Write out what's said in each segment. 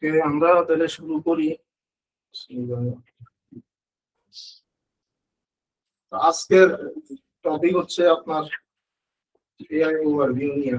ওকে, আমরা তাহলে শুরু করি। আজকের টপিক হচ্ছে আপনার এআই ওভারভিউ নিয়ে।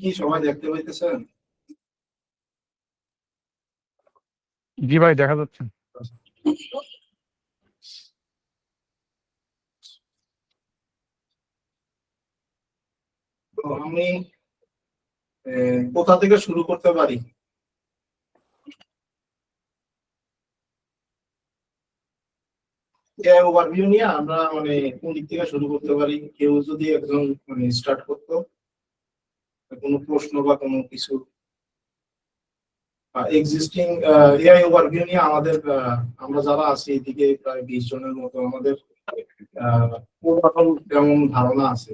কি সবাই দেখতে পাইতেছেন? জি ভাই, দেখা যাচ্ছে। তো আমি কোথা থেকে শুরু করতে পারি? এআই ওভারভিউ নিয়ে আমরা কোন দিক থেকে শুরু করতে পারি? কেউ যদি একজন স্টার্ট করতো, কোনো প্রশ্ন বা কোনো কিছু এক্সিস্টিং এআই ওভারভিউ নিয়ে আমাদের আমরা যারা আছি এদিকে প্রায় 20 জনের মতো, আমাদের কেমন ধারণা আছে?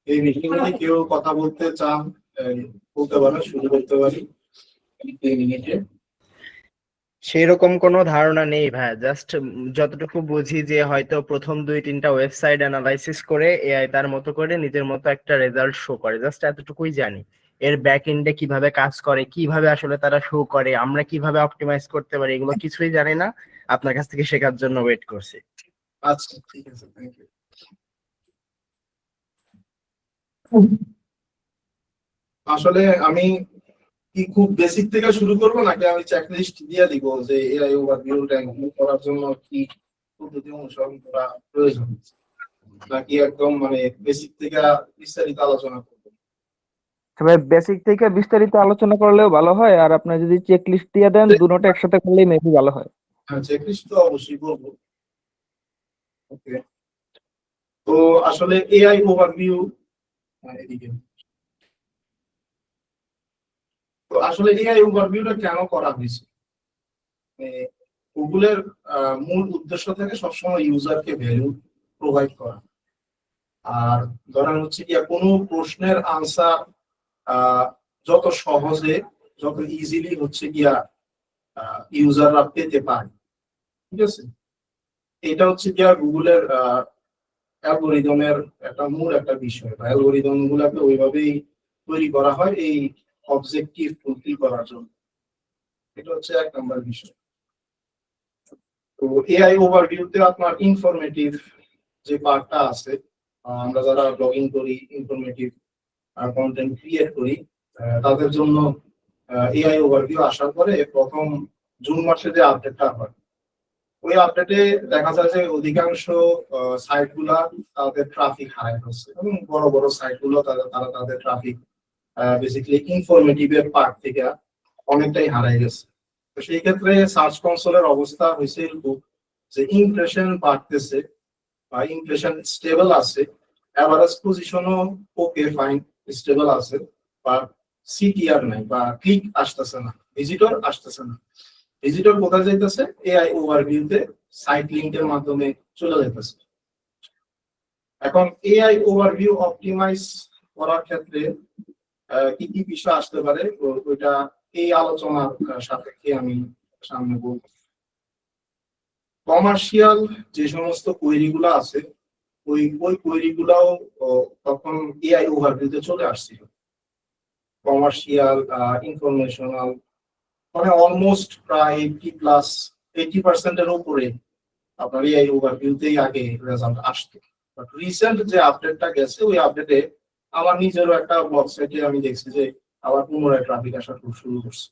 এই বিষয়ে কেউ কথা বলতে চান, বলতে পারেন, শুরু করতে পারি 2 মিনিটে। সেরকম কোনো ধারণা নেই ভাই, জাস্ট যতটুকু বুঝি যে হয়তো প্রথম 2-3টা ওয়েবসাইট অ্যানালাইসিস করে এআই তার মতো করে নিজের মতো একটা রেজাল্ট শো করে, জাস্ট এতটুকুই জানি। এর ব্যাক এন্ডে কিভাবে কাজ করে, কিভাবে আসলে তারা শো করে, আমরা কিভাবে অপটিমাইজ করতে পারি, এগুলো কিছুই জানি না। আপনার কাছ থেকে শেখার জন্য ওয়েট করছি। আচ্ছা, ঠিক আছে, থ্যাংক ইউ। আসলে আমি কি খুব বেসিক থেকে শুরু করবো, নাকি আমি চেকলিস্ট দিয়ে দিব যে এআই ওভারভিউ র্যাঙ্কিং করার জন্য কি পদ্ধতি অনুসরণ করা প্রয়োজন, নাকি একদম বেসিক থেকে বিস্তারিত আলোচনা করবো? তবে বেসিক থেকে বিস্তারিত আলোচনা করলেও ভালো হয়, আর আপনি যদি চেক লিস্ট দিয়ে দেন দুটোটা একসাথে করলেই মেবি ভালো হয়। হ্যাঁ, চেকলিস্ট তো অবশ্যই করবো। ওকে, তো আসলে এআই ওভারভিউ এদিকে, তো আসলে এআই ওভারভিউটা কেন করা হয়েছে? গুগলের মূল উদ্দেশ্য থেকে সবসময় ইউজারকে ভ্যালু প্রোভাইড করা। আর ধরেন হচ্ছে কি, কোনো প্রশ্নের আনসার যত সহজে, যত ইজিলি হচ্ছে গিয়া ইউজাররা পেতে পারে, ঠিক আছে? এটা হচ্ছে গিয়া গুগলের অ্যালগোরিদমের মূল একটা বিষয়, বা অ্যালগোরিদম গুলাকে ওইভাবেই তৈরি করা হয় এই অবজেক্টিভ ফুলফিল করার জন্য। এটা হচ্ছে 1 নম্বর বিষয়। তো এআই ওভারভিউতে আপনার ইনফরমেটিভ যে পার্টটা আছে, আমরা যারা ব্লগিং করি, ইনফরমেটিভ কন্টেন্ট ক্রিয়েট করি, তাদের জন্য এআই ওভারভিউ আসার পরে প্রথম জুন মাসে যে আপডেটটা হয়, ওই আপডেটে দেখা যায় যে অধিকাংশ সাইট গুলা তাদের ট্রাফিক হারায় ফেলছে, এবং বড় বড় সাইট গুলো তারা তাদের ট্রাফিক বেসিক্যালি ইনফরমেটিভের পার্ট থেকে অনেকটাই হারাই গেছে। তো সেই ক্ষেত্রে সার্চ কনসোলের অবস্থা হয়েছে এরকম যে ইমপ্রেশন বাড়তেছে, বা ইমপ্রেশন স্টেবল আছে, এভারেজ পজিশনও ওকে ফাইন স্টেবল আছে, বা সিটিআর নাই, বা ক্লিক আসতেছে না, ভিজিটর আসতেছে না। ভিজিটর কোথায় যাইতেছে? এআই ওভারভিউতে সাইট লিংকের মাধ্যমে চলে যাইতেছে। এখন এআই ওভারভিউ অপটিমাইজ করার ক্ষেত্রে কি কি বিষয় আসতে পারে, ওইটা এই আলোচনার সাপেক্ষে আমি সামনে বলবো। কমার্শিয়াল যে সমস্ত কোয়েরি গুলো আছে, ওই কোয়েরি গুলাও তখন এআই ওভারভিউতে চলে আসছিল। কমার্শিয়াল, ইনফরমেশনাল, অলমোস্ট প্রায় 80% এর উপরে আপনার এআই ওভারভিউতেই আগে রেজাল্ট আসতো। বাট রিসেন্ট যে আপডেটটা গেছে ওই আপডেটে আমার নিজেরও একটা ওয়েবসাইটে আমি দেখছি যে আবার পুনরায় ট্রাফিক আসা শুরু করছে।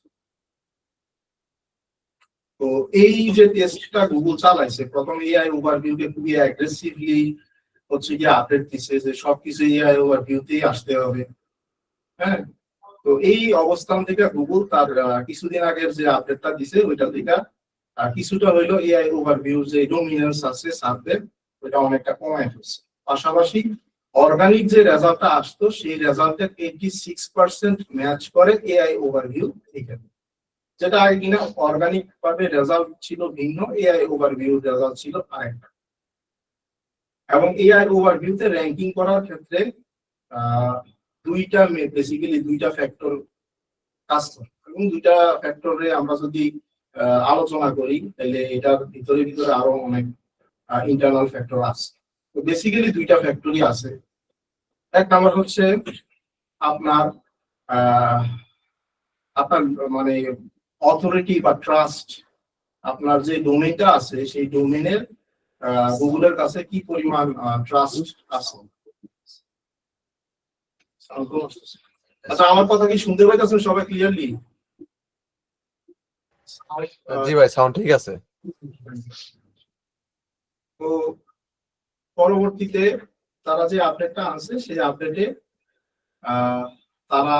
তো এই যে টেস্টটা গুগল চালাইছে, প্রথম এআই ওভারভিউকে খুবই অ্যাগ্রেসিভলি হচ্ছে কি আপডেট দিচ্ছে যে সবকিছু এআই ওভারভিউতেই আসতে হবে। হ্যাঁ, তো এই অবস্থান থেকে গুগল তার কিছুদিন আগের যে আপডেটটা দিছে ওইটা থেকে কিছুটা হইলো এআই ওভারভিউ যে ডমিনেন্স আছে সার্ভে ওইটা অনেকটা কমায় ফেলছে। পাশাপাশি অর্গানিক যে রেজাল্টটা আসতো সেই রেজাল্টের 86% ম্যাচ করে এআই ওভারভিউ এখানে, যেটা আগে কিনা অর্গানিক ভাবে রেজাল্ট ছিল ভিন্ন, এআই ওভারভিউ রেজাল্ট ছিল আরেকটা। এবং এআই ওভারভিউতে র্যাঙ্কিং করার ক্ষেত্রে বেসিক্যালি দুইটা ফ্যাক্টর কাজ করে, এবং দুইটা ফ্যাক্টরে আমরা যদি আলোচনা করি তাহলে এটার ভিতরে আরো অনেক ইন্টারনাল ফ্যাক্টর আছে। তো বেসিক্যালি দুইটা ফ্যাক্টরই আছে। এক নাম্বার হচ্ছে আপনার আপনার মানে অথরিটি বা ট্রাস্ট, আপনার যে ডোমেইনটা আছে সেই ডোমেইনের গুগলের কাছে কি পরিমাণ ট্রাস্ট আছে। আচ্ছা, আমার কথা কি শুনতে পাইতেছেন সবাই ক্লিয়ারলি? জি ভাই, সাউন্ড ঠিক আছে। তো পরবর্তীতে তারা যে আপডেটটা আনছে সেই আপডেটে তারা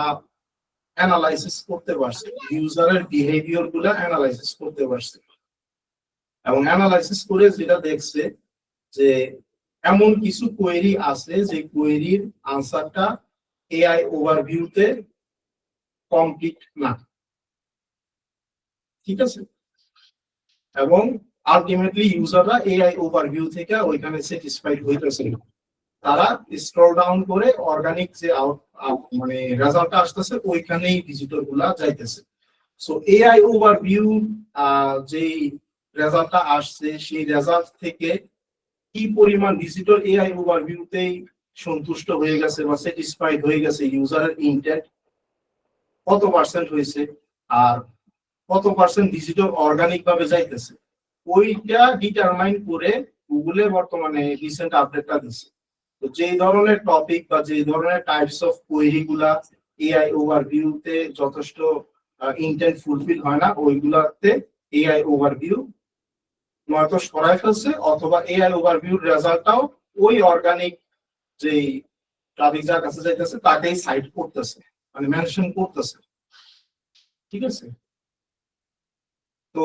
অ্যানালাইসিস করতে পারছে, ইউজারের বিহেভিয়ার গুলা অ্যানালাইসিস করতে পারছে, এবং অ্যানালাইসিস করে যেটা দেখছে যে এমন কিছু কোয়েরি আছে যে কোয়েরির আনসারটা এআই ওভারভিউতে কমপ্লিট না, ঠিক আছে, এবং আলটিমেটলি ইউজাররা এআই ওভারভিউ থেকে ওইখানে স্যাটিসফাইড হইতেছে। তারা স্ক্রল ডাউন করে অর্গানিক যে মানে রেজাল্টটা আসতেছে ওইখানেই ভিজিটর গুলা যাইতেছে। সো এআই ওভারভিউ যে রেজাল্টটা আসছে সেই রেজাল্ট থেকে কি পরিমাণ ভিজিটর এআই ওভারভিউতেই সন্তুষ্ট হয়ে গেছে বা স্যাটিসফাইড হয়ে গেছে, ইউজারের ইনটেন্ট কত পার্সেন্ট হয়েছে আর কত পার্সেন্ট ভিজিটর অর্গানিক ভাবে যাইতেছে, ওইটা ডিটারমাইন করে গুগলে বর্তমানে রিসেন্ট আপডেটটা দিচ্ছে। তো যে ধরনের টপিক বা যে ধরনের টাইপস অফ কোয়েরি গুলা এআই ওভারভিউতে যথেষ্ট ইনটেন্ট ফুলফিল হয় না, ওইগুলাতে এআই ওভারভিউ নয়তো সরাই ফেলছে, অথবা এআই ওভারভিউ রেজাল্টটাও ওই অর্গানিক যে টপিক যার কাছে যাইতেছে তাকেই সাইট করতেছে, মানে মেনশন করতেছে, ঠিক আছে। তো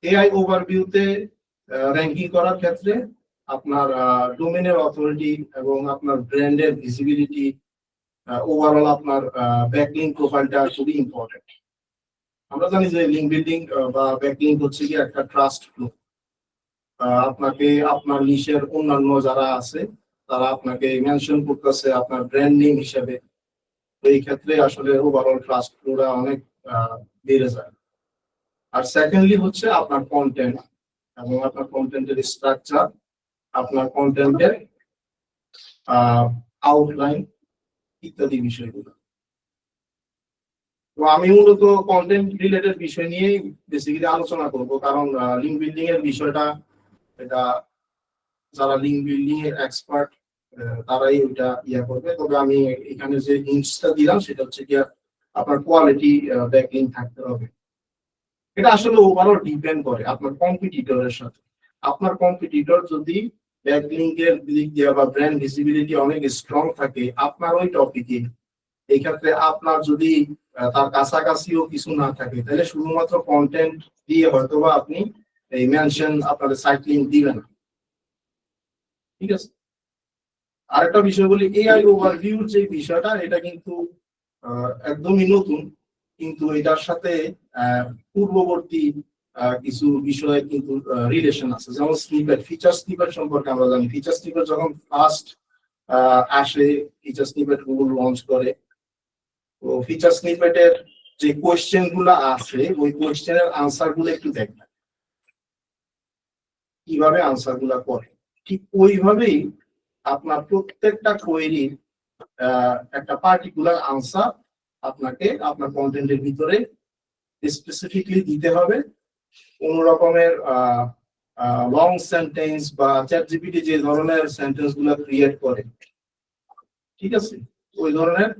এআই ওভারভিউতে র্যাঙ্কিং করার ক্ষেত্রে আপনার ডোমেনের অথরিটি এবং আপনার ব্র্যান্ডের ভিজিবিলিটি, ওভারঅল আপনার ব্যাকলিঙ্ক প্রোফাইলটা খুবই ইম্পর্টেন্ট। আমরা জানি যে লিঙ্ক বিল্ডিং বা ব্যাকলিঙ্ক হচ্ছে কি একটা ট্রাস্ট ফ্লো। আপনাকে আপনার নিশের অন্যান্য যারা আছে তারা আপনাকে মেনশন করতেছে আপনার ব্র্যান্ড নেম হিসেবে, তো এই ক্ষেত্রে আসলে ওভারঅল ট্রাস্ট ফ্লোটা অনেক বেড়ে যায়। আর সেকেন্ডলি হচ্ছে আপনার কন্টেন্ট এবং আপনার কন্টেন্টের স্ট্রাকচার, আপনার কন্টেন্টের আউটলাইন ইত্যাদি বিষয়গুলো। তো আমি মূলত কন্টেন্ট রিলেটেড বিষয় নিয়েই বেসিক্যালি আলোচনা করব, কারণ লিঙ্ক বিল্ডিং এর বিষয়টা এটা যারা লিঙ্ক বিল্ডিং এর এক্সপার্ট তারাই ওইটা করবে। তবে আমি এখানে যে হিন্টসটা দিলাম সেটা হচ্ছে কি আপনার কোয়ালিটি ব্যাকলিঙ্ক থাকতে হবে। এটা আসলে ওভারঅল ডিপেন্ড করে আপনার কম্পিটিটরের সাথে। আপনার কম্পিটিটর যদি ব্যাকলিঙ্কের দিক দিয়ে বা ব্র্যান্ড ভিজিবিলিটি অনেক স্ট্রং থাকে আপনার ওই টপিকে, এই ক্ষেত্রে আপনার যদি তার কাছাকাছিও কিছু না থাকে তাহলে শুধুমাত্র কন্টেন্ট দিয়ে হয়তোবা আপনি এই মেনশন আপনাদের সাইট লিঙ্ক দিবেন, ঠিক আছে। আরেকটা বিষয় বলি, এআই ওভারভিউ যে বিষয়টা এটা কিন্তু একদমই নতুন, কিন্তু এটার সাথে পূর্ববর্তী কিছু বিষয়ে কিন্তু রিলেশন আছে। যেমন স্নিপেট, ফিচার স্নিপেট সম্পর্কে আমরা জানি। ফিচার স্নিপেট যখন ফার্স্ট আসে, ফিচার স্নিপেট গুগল লঞ্চ করে, তো ফিচার স্নিপেটের যে কোয়েশ্চেন গুলো আছে ওই কোয়েশ্চেনের আনসার গুলো একটু দেখবেন কিভাবে আনসার গুলা করে। ঠিক ওইভাবেই আপনার প্রত্যেকটা কোয়েরির একটা পার্টিকুলার আনসার আপনাকে আপনার কন্টেন্টের ভিতরে স্পেসিফিকলি দিতে হবে। কোন রকমের লং সেন্টেন্স বা চ্যাট জিপিটি যে ধরনের সেন্টেন্স গুলো ক্রিয়েট করে, ঠিক আছে, ওই ধরনের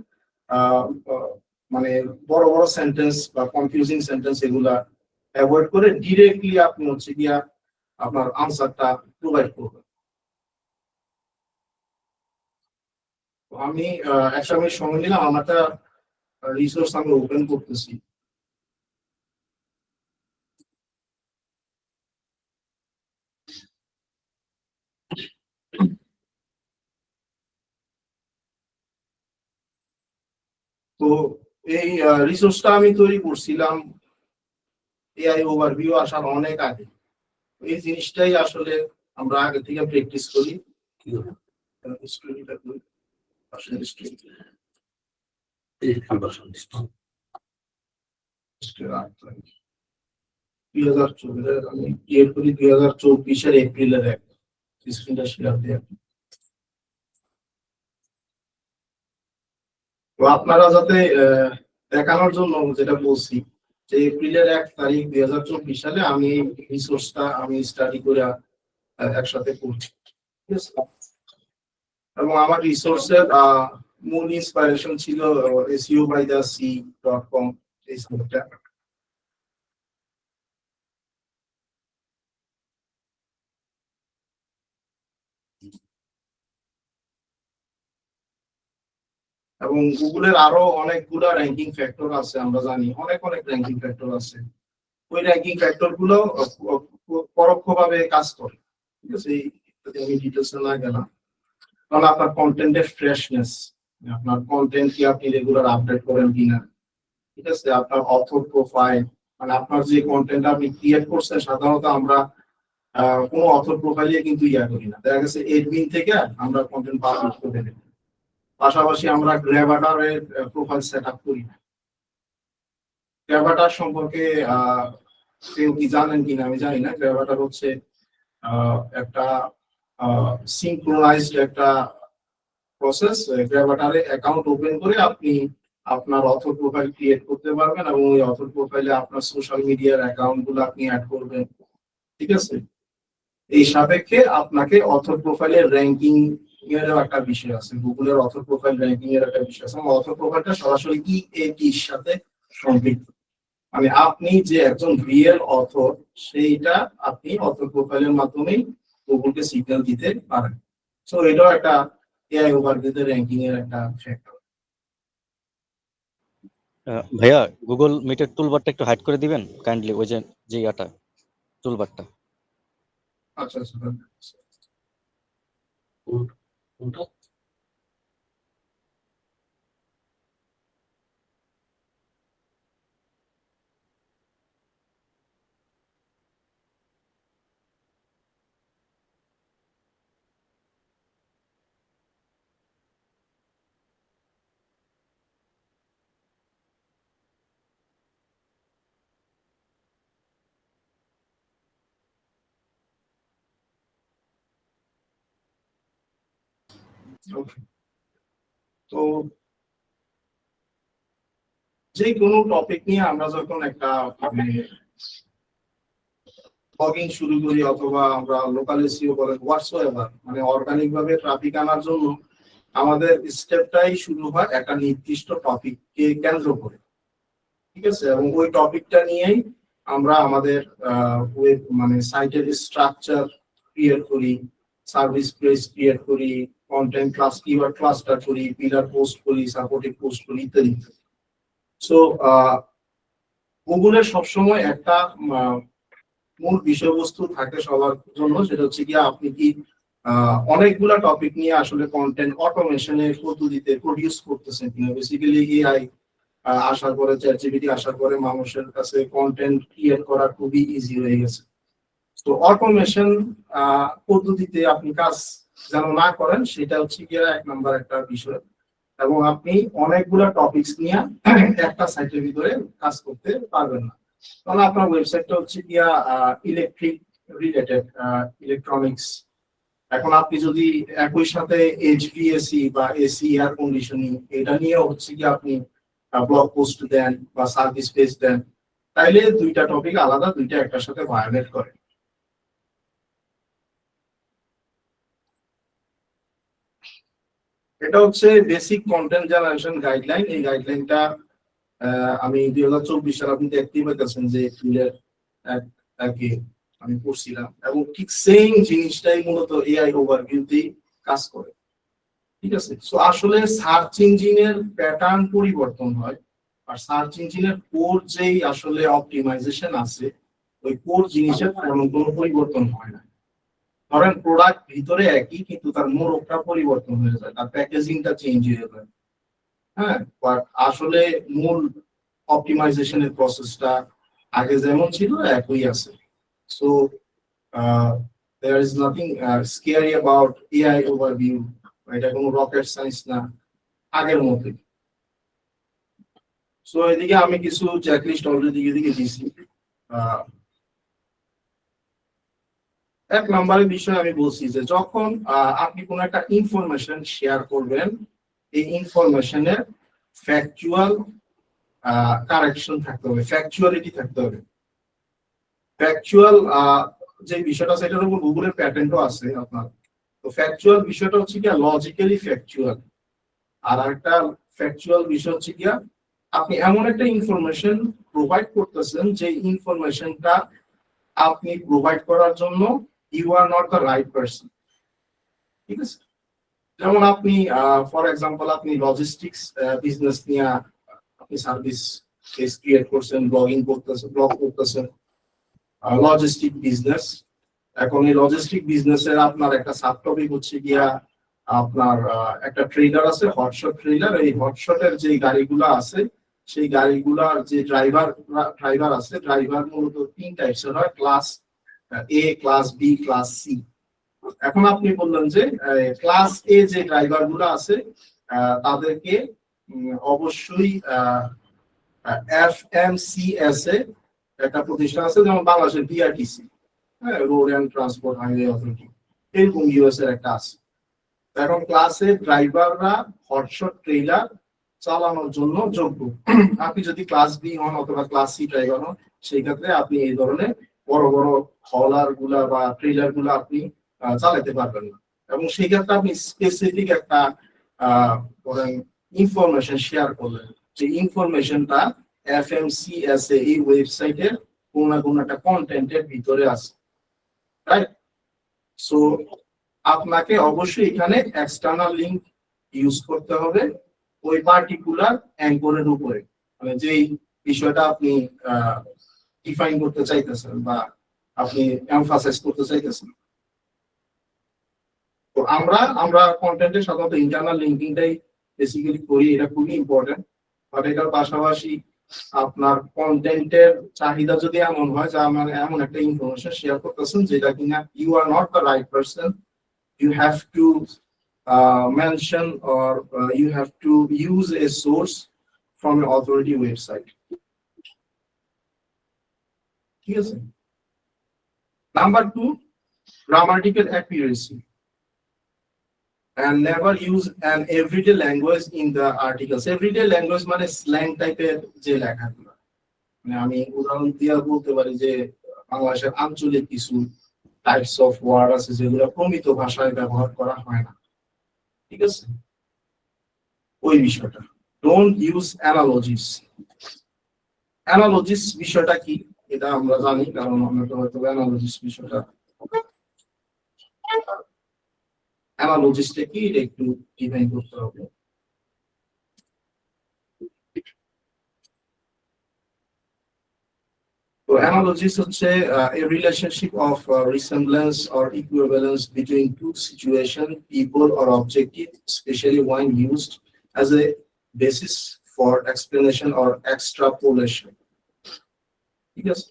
আহ, আহ, মানে বড় বড় সেন্টেন্স বা কনফিউজিং সেন্টেন্স এগুলা অ্যাভয়েড করে ডিরেক্টলি আপনি হচ্ছে গিয়া আপনার আনসারটা প্রোভাইড করবেন। তো আমি একটা মিনিট সময় নিলাম, আমার একটা রিসোর্স আমি ওপেন করতেছি। তো এই রিসোর্সটা আমি তৈরি করছিলাম এআই ওভারভিউ আসার অনেক আগে। এই জিনিসটাই আসলে আমরা আগে থেকে প্র্যাকটিস করি। স্টোরিটা করি, আসলে স্টোরি এই কনভার্সন সিস্টেম 2024 আমি ক্রিয়েট করি 2024 এপ্রিলের 1 স্ক্রিনটা শেয়ার দেয়া। তো আপনারা যাতে দেখানোর জন্য যেটা বলছি যে এপ্রিলের 1 তারিখ 2024 সালে আমি রিসোর্সটা আমি স্টাডি করে একসাথে করছি, ঠিক আছে। এবং আমার রিসোর্সের মূল ইন্সপিরেশন ছিল SEObythec.com এই সাইটটা। এবং গুগলের আরো অনেকগুলো র্যাঙ্কিং ফ্যাক্টর আছে, আমরা জানি অনেক অনেক র্যাঙ্কিং ফ্যাক্টর আছে। ওই র্যাঙ্কিং ফ্যাক্টর গুলো পরোক্ষভাবে কাজ করে, ঠিক আছে। আমি ডিটেলসে না গেলাম, কারণ আপনার কন্টেন্টের ফ্রেশনেস, আপনার কন্টেন্ট কি আপনি রেগুলার আপডেট করেন কিনা, ঠিক আছে, আপনার অথর প্রোফাইল, মানে আপনার যে কন্টেন্ট আপনি ক্রিয়েট করছেন। সাধারণত আমরা কোনো অথর প্রোফাইলে কিন্তু করি না, দেখা গেছে এডমিন থেকে আমরা কন্টেন্ট পাবলিশ করে দিই। পাশাপাশি আমরা গ্র্যাভাটারের প্রোফাইল সেট আপ করি না। গ্র্যাভাটার সম্পর্কে কেউ কি জানেন কিনা আমি জানি না। গ্র্যাভাটার হচ্ছে একটা সিনক্রোনাইজড একটা প্রসেস। গ্র্যাভাটারে অ্যাকাউন্ট ওপেন করে আপনি আপনার অথর প্রোফাইল ক্রিয়েট করতে পারবেন এবং ওই অথর প্রোফাইলে আপনার সোশ্যাল মিডিয়ার অ্যাকাউন্ট গুলো আপনি অ্যাড করবেন, ঠিক আছে। এই সাপেক্ষে আপনাকে অথর প্রোফাইলের র্যাঙ্কিং এর একটা বিষয় আছে, গুগলের অথর প্রোফাইল র্যাঙ্কিং এর একটা বিষয় আছে। অথর প্রোফাইলটা সরাসরি EAT-র সাথে সম্পৃক্ত, মানে আপনি যে একজন রিয়েল অথর সেইটা আপনি অথর প্রোফাইলের মাধ্যমেই গুগলকে সিগন্যাল দিতে পারেন। সো এটাও একটা এআই ওভারভিউ র্যাঙ্কিং এর একটা ফ্যাক্টর। ভাইয়া গুগল মিটের টুলবারটা একটু হাইড করে দিবেন কাইন্ডলি, ওই যে ইয়াটা টুলবারটা। আচ্ছা আচ্ছা, কোনটা? তো যে কোনো টপিক নিয়ে আমরা যখন একটা ব্লগিং শুরু করি অথবা আমরা লোকাল এসইও বলেন হোয়াটসএভার, মানে অর্গানিক ভাবে ট্রাফিক আনার জন্য আমাদের স্টেপটাই শুরু হয় একটা নির্দিষ্ট টপিককে কেন্দ্র করে, ঠিক আছে। এবং ওই টপিকটা নিয়েই আমরা আমাদের ওয়েব মানে সাইটের স্ট্রাকচার ক্রিয়েট করি, সার্ভিস পেজ ক্রিয়েট করি, কন্টেন্ট ক্লাস কিওয়ার্ড ক্লাস্টার করি, পিলার পোস্ট করি, সাপোর্টিভ পোস্ট করি ইত্যাদি। সো গুগলের সবসময় একটা মূল বিষয়বস্তু থাকে সবার জন্য, সেটা হচ্ছে কি আপনি কি অনেকগুলা টপিক নিয়ে আসলে কন্টেন্ট অটোমেশনের পদ্ধতিতে প্রডিউস করতেছেন কিনা। বেসিক্যালি এআই আসার পরে, চ্যাটজিপিটি আসার পরে মানুষের কাছে কন্টেন্ট ক্রিয়েট করা খুবই ইজি হয়ে গেছে। তো অটোমেশন পদ্ধতিতে আপনি কাজ যেন না করেন সেটা হচ্ছে কি 1 নাম্বার একটা বিষয়। এবং আপনি অনেকগুলা টপিকস নিয়ে একটা সাইটের ভিতরে কাজ করতে পারবেন না, কারণ আপনার ওয়েবসাইটটা হচ্ছে গিয়া ইলেকট্রিক রিলেটেড, ইলেকট্রনিক্স। এখন আপনি যদি একই সাথে HVAC বা এসি এয়ার কন্ডিশনিং এটা নিয়ে হচ্ছে কি আপনি ব্লগ পোস্ট দেন বা সার্ভিস পেজ দেন, তাইলে দুইটা টপিক আলাদা, দুইটা একটার সাথে ভায়োলেট করে। এটা হচ্ছে বেসিক কন্টেন্ট জেনারেশন গাইডলাইন। এই গাইডলাইনটা আমি 2024 সালে আপনি দেখতেই পাচ্ছেন যে এপ্রিলের আগে আমি পড়ছিলাম, এবং ঠিক সেম জিনিসটাই মূলত এআই ওভারভিউতেই কাজ করে। ঠিক আছে, সো আসলে সার্চ ইঞ্জিনের প্যাটার্ন পরিবর্তন হয়, আর সার্চ ইঞ্জিনের কোর যেই আসলে অপটিমাইজেশন আছে ওই কোর জিনিসের তেমন কোনো পরিবর্তন হয় না। ধরেন প্রোডাক্ট ভিতরে একই, কিন্তু তার মোড়কটা পরিবর্তন হয়ে যায়, তার প্যাকেজিংটা চেঞ্জ হয়ে যায়। হ্যাঁ, বাট আসলে মূল অপটিমাইজেশনের প্রসেসটা আগে যেমন ছিল একই আছে। So there is nothing scary about AI overview. এটা কোনো রকেট সায়েন্স না, আগের মতোই। সো এদিকে আমি কিছু চেকলিস্ট অলরেডি এদিকে দিয়েছি। এক নম্বরের বিষয় আমি বলছি যে যখন আপনি কোনো একটা ইনফরমেশন শেয়ার করবেন, এই ইনফরমেশনের ফ্যাকচুয়াল কারেকশন থাকতে হবে, ফ্যাকচুয়ালিটি থাকতে হবে। ফ্যাকচুয়াল যে বিষয়টা সেটার উপর গুগলের প্যাটেন্টও আছে আপনার। তো ফ্যাকচুয়াল বিষয়টা হচ্ছে কি লজিক্যালি ফ্যাকচুয়াল, আর একটা ফ্যাকচুয়াল বিষয় হচ্ছে কি আপনি এমন একটা ইনফরমেশন প্রোভাইড করতেছেন যে ইনফরমেশনটা আপনি প্রোভাইড করার জন্য you are not the right person. ঠিক আছে, যেমন আপনি ফর এক্সাম্পল আপনি লজিস্টিক্স বিজনেস নিয়ে আপনি সার্ভিস ক্রিয়েট করছেন, ব্লগ করতেছেন লজিস্টিক বিজনেস। এখন এই লজিস্টিক বিজনেসের আপনার একটা সাব টপিক হচ্ছে গিয়া আপনার একটা ট্রেলার আছে, হটশট ট্রেলার। এই হটশটের যে গাড়িগুলো আছে সেই গাড়িগুলার যে ড্রাইভার আছে, ড্রাইভার মূলত 3 টাইপসের হয়, ক্লাস এ, ক্লাস বি, ক্লাস সি। এখন আপনি বললেন যে ক্লাস এ যে ড্রাইভার গুলো আছে তাদেরকে অবশ্যই FMCS এ একটা প্রতিষ্ঠান আছে, যেমন বাংলাদেশের BRTC, হ্যাঁ, road and transport highway authority, এরকম US এর একটা আছে। এখন ক্লাসে ড্রাইভাররা হটশট ট্রেলার চালানোর জন্য যোগ্য। আপনি যদি ক্লাস বি হন অথবা ক্লাস সি ড্রাইভার হন, সেই ক্ষেত্রে আপনি এই ধরনের বড় বড় হলার গুলা বা ট্রেলার গুলা আপনি চালাতে পারবেন না। এবং সেই ক্ষেত্রে আপনি স্পেসিফিক একটা ইনফরমেশন শেয়ার করলেন, যে ইনফরমেশনটা FMCS এই ওয়েবসাইটের কোন না কোন একটা কন্টেন্টের ভিতরে আছে, রাইট? সো আপনাকে অবশ্যই এখানে এক্সটার্নাল লিংক ইউজ করতে হবে ওই পার্টিকুলার অ্যাঙ্করের উপরে, মানে যেই বিষয়টা আপনি ডিফাইন করতে চাইতেছেন বা আপনি এমফাসাইজ করতে চাইতেছেন। তো আমরা কন্টেন্টের সাধারণত ইন্টারনাল লিঙ্কিংটাই বেসিক্যালি করি, এটা খুবই ইম্পর্টেন্ট। বাট এটার পাশাপাশি আপনার কন্টেন্টের চাহিদা যদি এমন হয় যে আমার এমন একটা ইনফরমেশন শেয়ার করতেছেন যেটা কিনা you are not the right person, you have to mention or you have to use a source from an authority website. ঠিক আছে। Number 2, grammatical accuracy, and never use an everyday language in the articles. Everyday language মানে slang টাইপের যে লেখাগুলো, মানে আমি উদাহরণ দিয়ে বলতে পারি যে বাংলাদেশের আঞ্চলিক কিছু টাইপস অফ ওয়ার্ড আছে যেগুলো প্রমিত ভাষায় ব্যবহার করা হয় না। ঠিক আছে, ওই বিষয়টা। Don't use অ্যানালজিস। অ্যানালজিস বিষয়টা কি এটা আমরা জানি, কারণ আমরা তো হয়তো অ্যানালজিস বিষয়টা, অ্যানালজিসটা কি এটা একটু ডিফাইন করতে হবে। So analogies হচ্ছে a relationship of resemblance or equivalence between two situations, people or objective, especially when used as a basis for explanation or extrapolation. ঠিক আছে।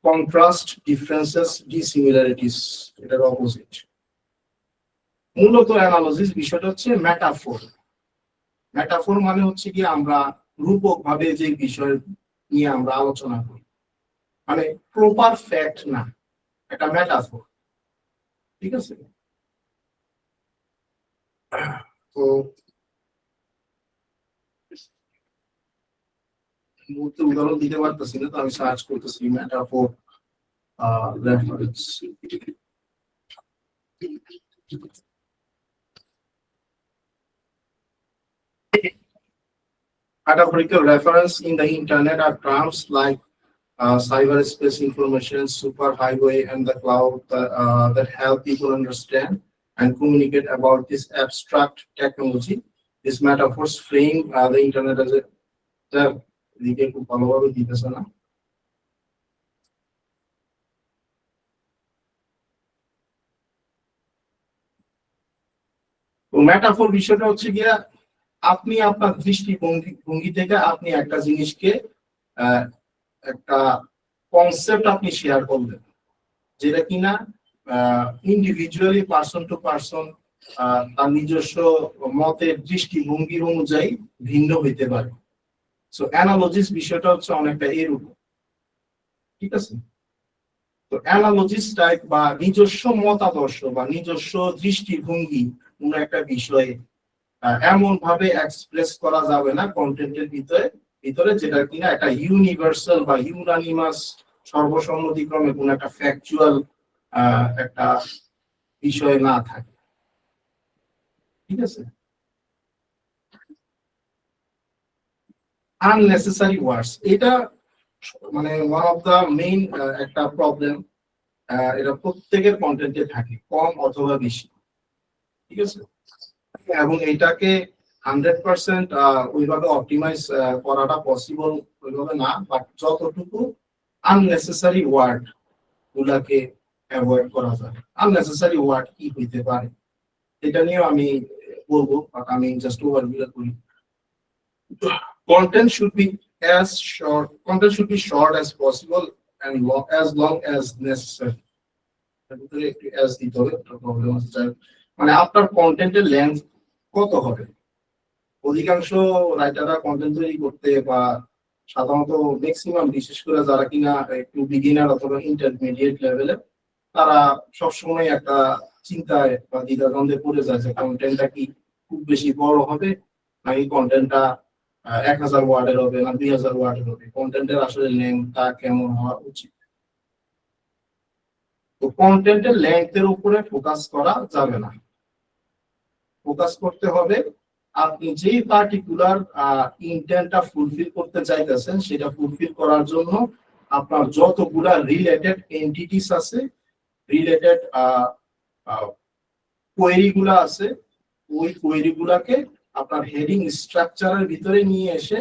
Contrast, differences, dissimilarities, এটার অপোজিট। মূলত অ্যানালজিস বিষয়টা হচ্ছে মেটাফোর। মেটাফোর মানে হচ্ছে কি আমরা রূপক ভাবে যে বিষয় নিয়ে আমরা আলোচনা করি, মানে প্রপার ফ্যাক্ট না, এটা মেটাফোর। ঠিক আছে। তো মুহূর্তে উদাহরণ দিতে পারতেছি না, তো আমি সার্চ করতেছি metaphor reference. Metaphorical reference in the internet are terms like cyberspace information, superhighway, and the cloud that help people understand and communicate about this abstract technology. These metaphors frame the internet as a metaphor বিষয়টা হচ্ছে গিয়া আপনি আপনার দৃষ্টিভঙ্গি থেকে আপনি একটা জিনিসকে একটা কনসেপ্ট আপনি শেয়ার করবেন, যেটা কিনা ইন্ডিভিজুয়ালি পার্সন টু পার্সন তার নিজস্ব মতের দৃষ্টিভঙ্গি অনুযায়ী ভিন্ন হইতে পারে। সো অ্যানালজিস বিষয়টা হচ্ছে অনেকটা এরকম, ঠিক আছে? তো অ্যানালজিস টাইপ বা নিজস্ব মতাদর্শ বা নিজস্ব দৃষ্টিভঙ্গি কোন একটা বিষয়ে এমন ভাবে এক্সপ্রেস করা যাবে না কন্টেন্টের ভিতরে যেটা কিনা একটা ইউনিভার্সাল বা ইউনানিমাস সর্বসম্মতিক্রমে কোন একটা ফ্যাকচুয়াল একটা বিষয় না থাকে, ঠিক আছে? আননেসেসারি ওয়ার্ডস, এটা মানে ওয়ান অফ দা মেইন একটা প্রবলেম। এটা প্রত্যেকের কন্টেন্টে থাকে, কম অথবা বেশি, ঠিক আছে? এবং এটাকে 100% ওইভাবে অপটিমাইজ করাটা পসিবল ওইভাবে না, বাট যতটুকু আননেসেসারি ওয়ার্ড গুলাকে অ্যাভয়েড করা যায়। আননেসেসারি ওয়ার্ড কি হইতে পারে এটা নিয়ে আমি বলবো, বাট আমি জাস্ট ওভারভিউ করি। Content should be short as possible and long as necessary. মানে আপনার কন্টেন্টের লেন্থ কত হবে? অধিকাংশ রাইটাররা কন্টেন্ট তৈরি করতে বা সাধারণত ম্যাক্সিমাম, বিশেষ করে যারা কিনা একটু বিগিনার অথবা ইন্টারমিডিয়েট লেভেলে, তারা সবসময় একটা চিন্তায় বা দ্বিধাদ্বন্দ্বে পড়ে যায় যে কন্টেন্টটা কি খুব বেশি বড় হবে নাকি কন্টেন্টটা 1000 ওয়ার্ডের হবে না 2000 ওয়ার্ডের হবে, কন্টেন্টের আসলে লেন্থটা কেমন হওয়া উচিত। তো কন্টেন্টের লেন্থের উপরে ফোকাস করা যাবে না, ফোকাস করতে হবে আপনি যে পার্টিকুলার ইন্টেন্টটা ফুলফিল করতে চাইতেছেন সেটা ফুলফিল করার জন্য আপনার যতগুলা রিলেটেড এন্টিটিস আছে, রিলেটেড কোয়েরি গুলা আছে, ওই কোয়েরি গুলাকে আপনার হেডিং স্ট্রাকচারের ভিতরে নিয়ে এসে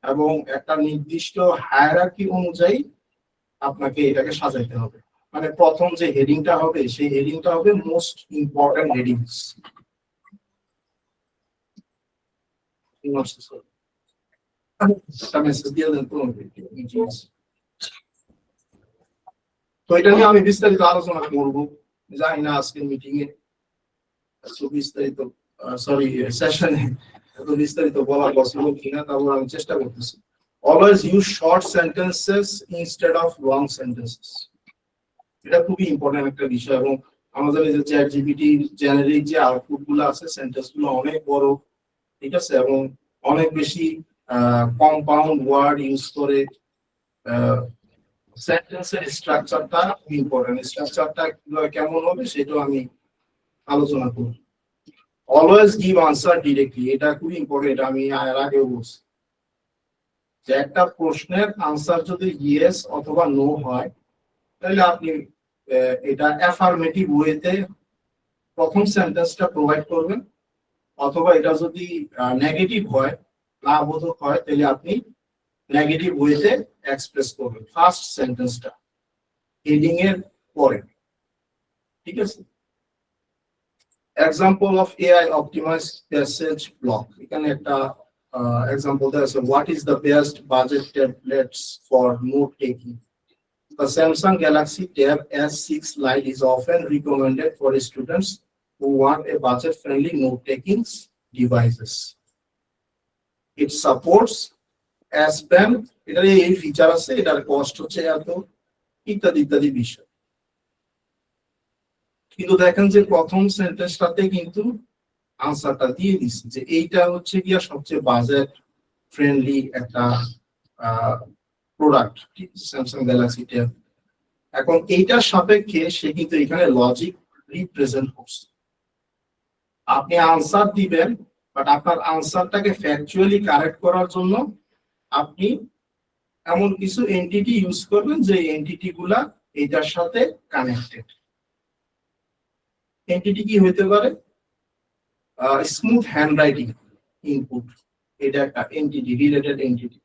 এবং একটা নির্দিষ্ট হায়ারার্কি অনুযায়ী আপনাকে এটাকে সাজাইতে হবে। মানে প্রথম যে হেডিংটা হবে সেই হেডিংটা হবে মোস্ট ইম্পর্টেন্ট হেডিংস। তো এটা নিয়ে আমি বিস্তারিত আলোচনা করবো, জানি না আজকের মিটিং এ বিস্তারিত সেশনে এত বিস্তারিত বলা পসিবল কিনা, তারপর আমি চেষ্টা করতেছি। Always use short sentences instead of long sentences, এটা খুবই ইম্পর্টেন্ট একটা বিষয়। এবং আমাদের এই যে চ্যাট জিপিটি জেনারেট যে আউটপুট গুলো আছে, সেন্টেন্স গুলো অনেক বড়, ঠিক আছে, এবং অনেক বেশি কম্পাউন্ড ওয়ার্ড ইউজ করে। সেন্টেন্সের স্ট্রাকচারটা ইম্পর্টেন্ট, স্ট্রাকচারটা কেমন হবে সেটাও আমি আলোচনা করব। অলওয়েজ গিভ আনসার ডিরেক্টলি, এটা খুব ইম্পর্টেন্ট, এটা আমি এর আগেও বলছি যে একটা প্রশ্নের আনসার যদি ইয়েস অথবা নো হয় তাহলে আপনি এটা অ্যাফার্মেটিভ ওয়েতে প্রথম সেন্টেন্সটা প্রোভাইড করবেন, অথবা এটা যদি নেগেটিভ হয়, না বোধক হয়, তাহলে আপনি নেগেটিভ ওয়েতে এক্সপ্রেস করবেন ফার্স্ট সেন্টেন্সটা হেডিং এর পরে, ঠিক আছে? Example of AI optimised passage block, এখানে একটা এক্সাম্পল দেওয়া আছে। What is the best budget tablets for note taking? The Samsung Galaxy Tab S6 Lite is often recommended for students who want a budget-friendly note-taking devices. It supports S Pen, এটার এই feature আছে, এটার cost হচ্ছে এত, ইত্যাদি ইত্যাদি বিষয়। কিন্তু দেখেন যে প্রথম সেন্টেন্সটাতে কিন্তু আনসারটা দিয়ে দিচ্ছে যে এইটা হচ্ছে গিয়া সবচেয়ে বাজেট ফ্রেন্ডলি একটা প্রোডাক্ট, স্যামসাং গ্যালাক্সি ট্যাব। এখন এইটার সাপেক্ষে সে কিন্তু এখানে লজিক রিপ্রেজেন্ট করছে। আপনি আনসার দিবেন বাট আপনার আনসারটাকে ফ্যাকচুয়ালি কারেক্ট করার জন্য আপনি এমন কিছু এন্টিটি ইউজ করবেন যে এন্টিটি গুলা এটার সাথে কানেক্টেড। এন্টিটি কি হইতে পারে? স্মুথ হ্যান্ডরাইটিং ইনপুট, এটা একটা entity, related entity.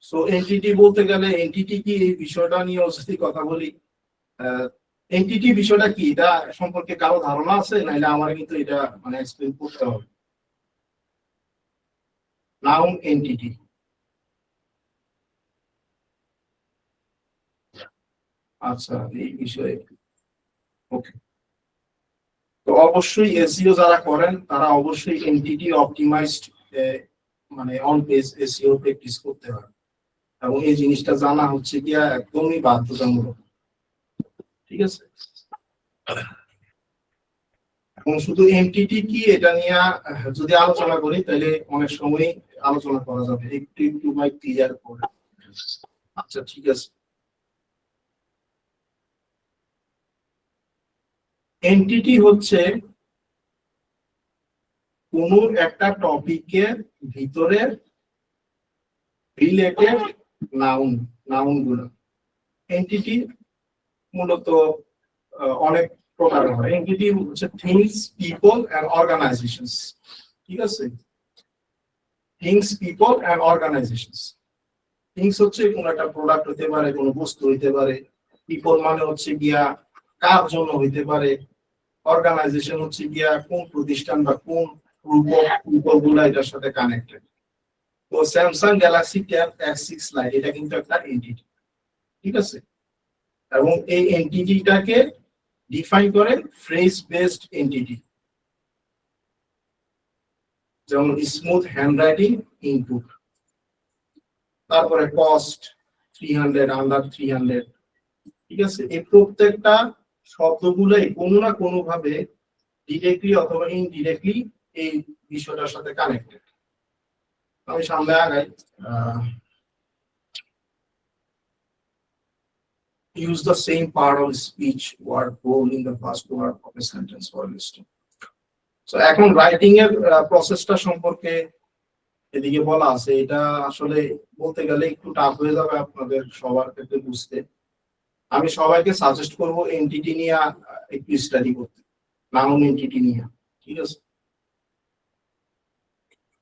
So entity বলতে গেলে এন্টিটি কি, এই বিষয়টা নিয়ে যদি কথা বলি, এন্টিটি বিষয়টা কি এটা সম্পর্কে কারো ধারণা আছে? নাইলে আমার কিন্তু এটা মানে এক্সপ্লেইন করতে হবে। নাউন এন্টিটি, আচ্ছা এই বিষয়ে ওকে। তো অবশ্যই এসইও যারা করেন তারা অবশ্যই এন্টিটি অপটিমাইজড মানে অন পেজ এসইও প্র্যাকটিস করতে হয়, এবং এই জিনিসটা জানা হচ্ছে কি একদমই বাধ্যতামূলক। ঠিক আছে, এবং শুধু এন্টিটি কি এটা নিয়ে যদি আলোচনা করি তাহলে অনেক সময় আলোচনা করা যাবে, একটু একটু বাই ক্লিয়ার করে। আচ্ছা ঠিক আছে, এন্টিটি হচ্ছে কোন একটা টপিকের ভিতরে রিলেটেড নাউন গুলো। এন্টিটি মূলত অনেক প্রকার হয়। এন্টিটি হচ্ছে থিংস, পিপল এন্ড অর্গানাইজেশনস। ঠিক আছে, things, people and organisations. Things হচ্ছে কোন একটা প্রোডাক্ট হতে পারে, কোন বস্তু হইতে পারে। পিপল মানে হচ্ছে গিয়া কার জন্য হইতে পারে। অর্গানাইজেশন হচ্ছে গিয়া কোন প্রতিষ্ঠান বা কোন গ্রুপ গুলা এটার সাথে কানেক্টেড। তো Samsung Galaxy tab S6 light এটা কিন্তু একটা এন্টিটি। ঠিক আছে, এবং এই এন্টিটিটাকে ডিফাইন করে ফ্রেজ বেসড এন্টিটি, যেমন স্মুথ হ্যান্ডরাইটিং ইনপুট, তারপরে কস্ট 300, আন্ডার 300। ঠিক আছে, এই প্রত্যেকটা শব্দগুলোই কোনো না কোনো ভাবে ডিরেক্টলি অথবা ইনডিরেক্টলি এই বিষয়টার সাথে কানেক্টেড। আমি সামনে আগাই। Use the same part of speech word role in the first word of a sentence for listening. So এখন রাইটিং এর প্রসেসটা সম্পর্কে এদিকে বলা আছে, এটা আসলে বলতে গেলে একটু টাফ হয়ে যাবে আপনাদের সবার ক্ষেত্রে বুঝতে। আমি সবাইকে সাজেস্ট করব এন্টিটি নিয়ে একটু স্টাডি করতে, নাউন এন্টিটি নিয়ে। ঠিক আছে,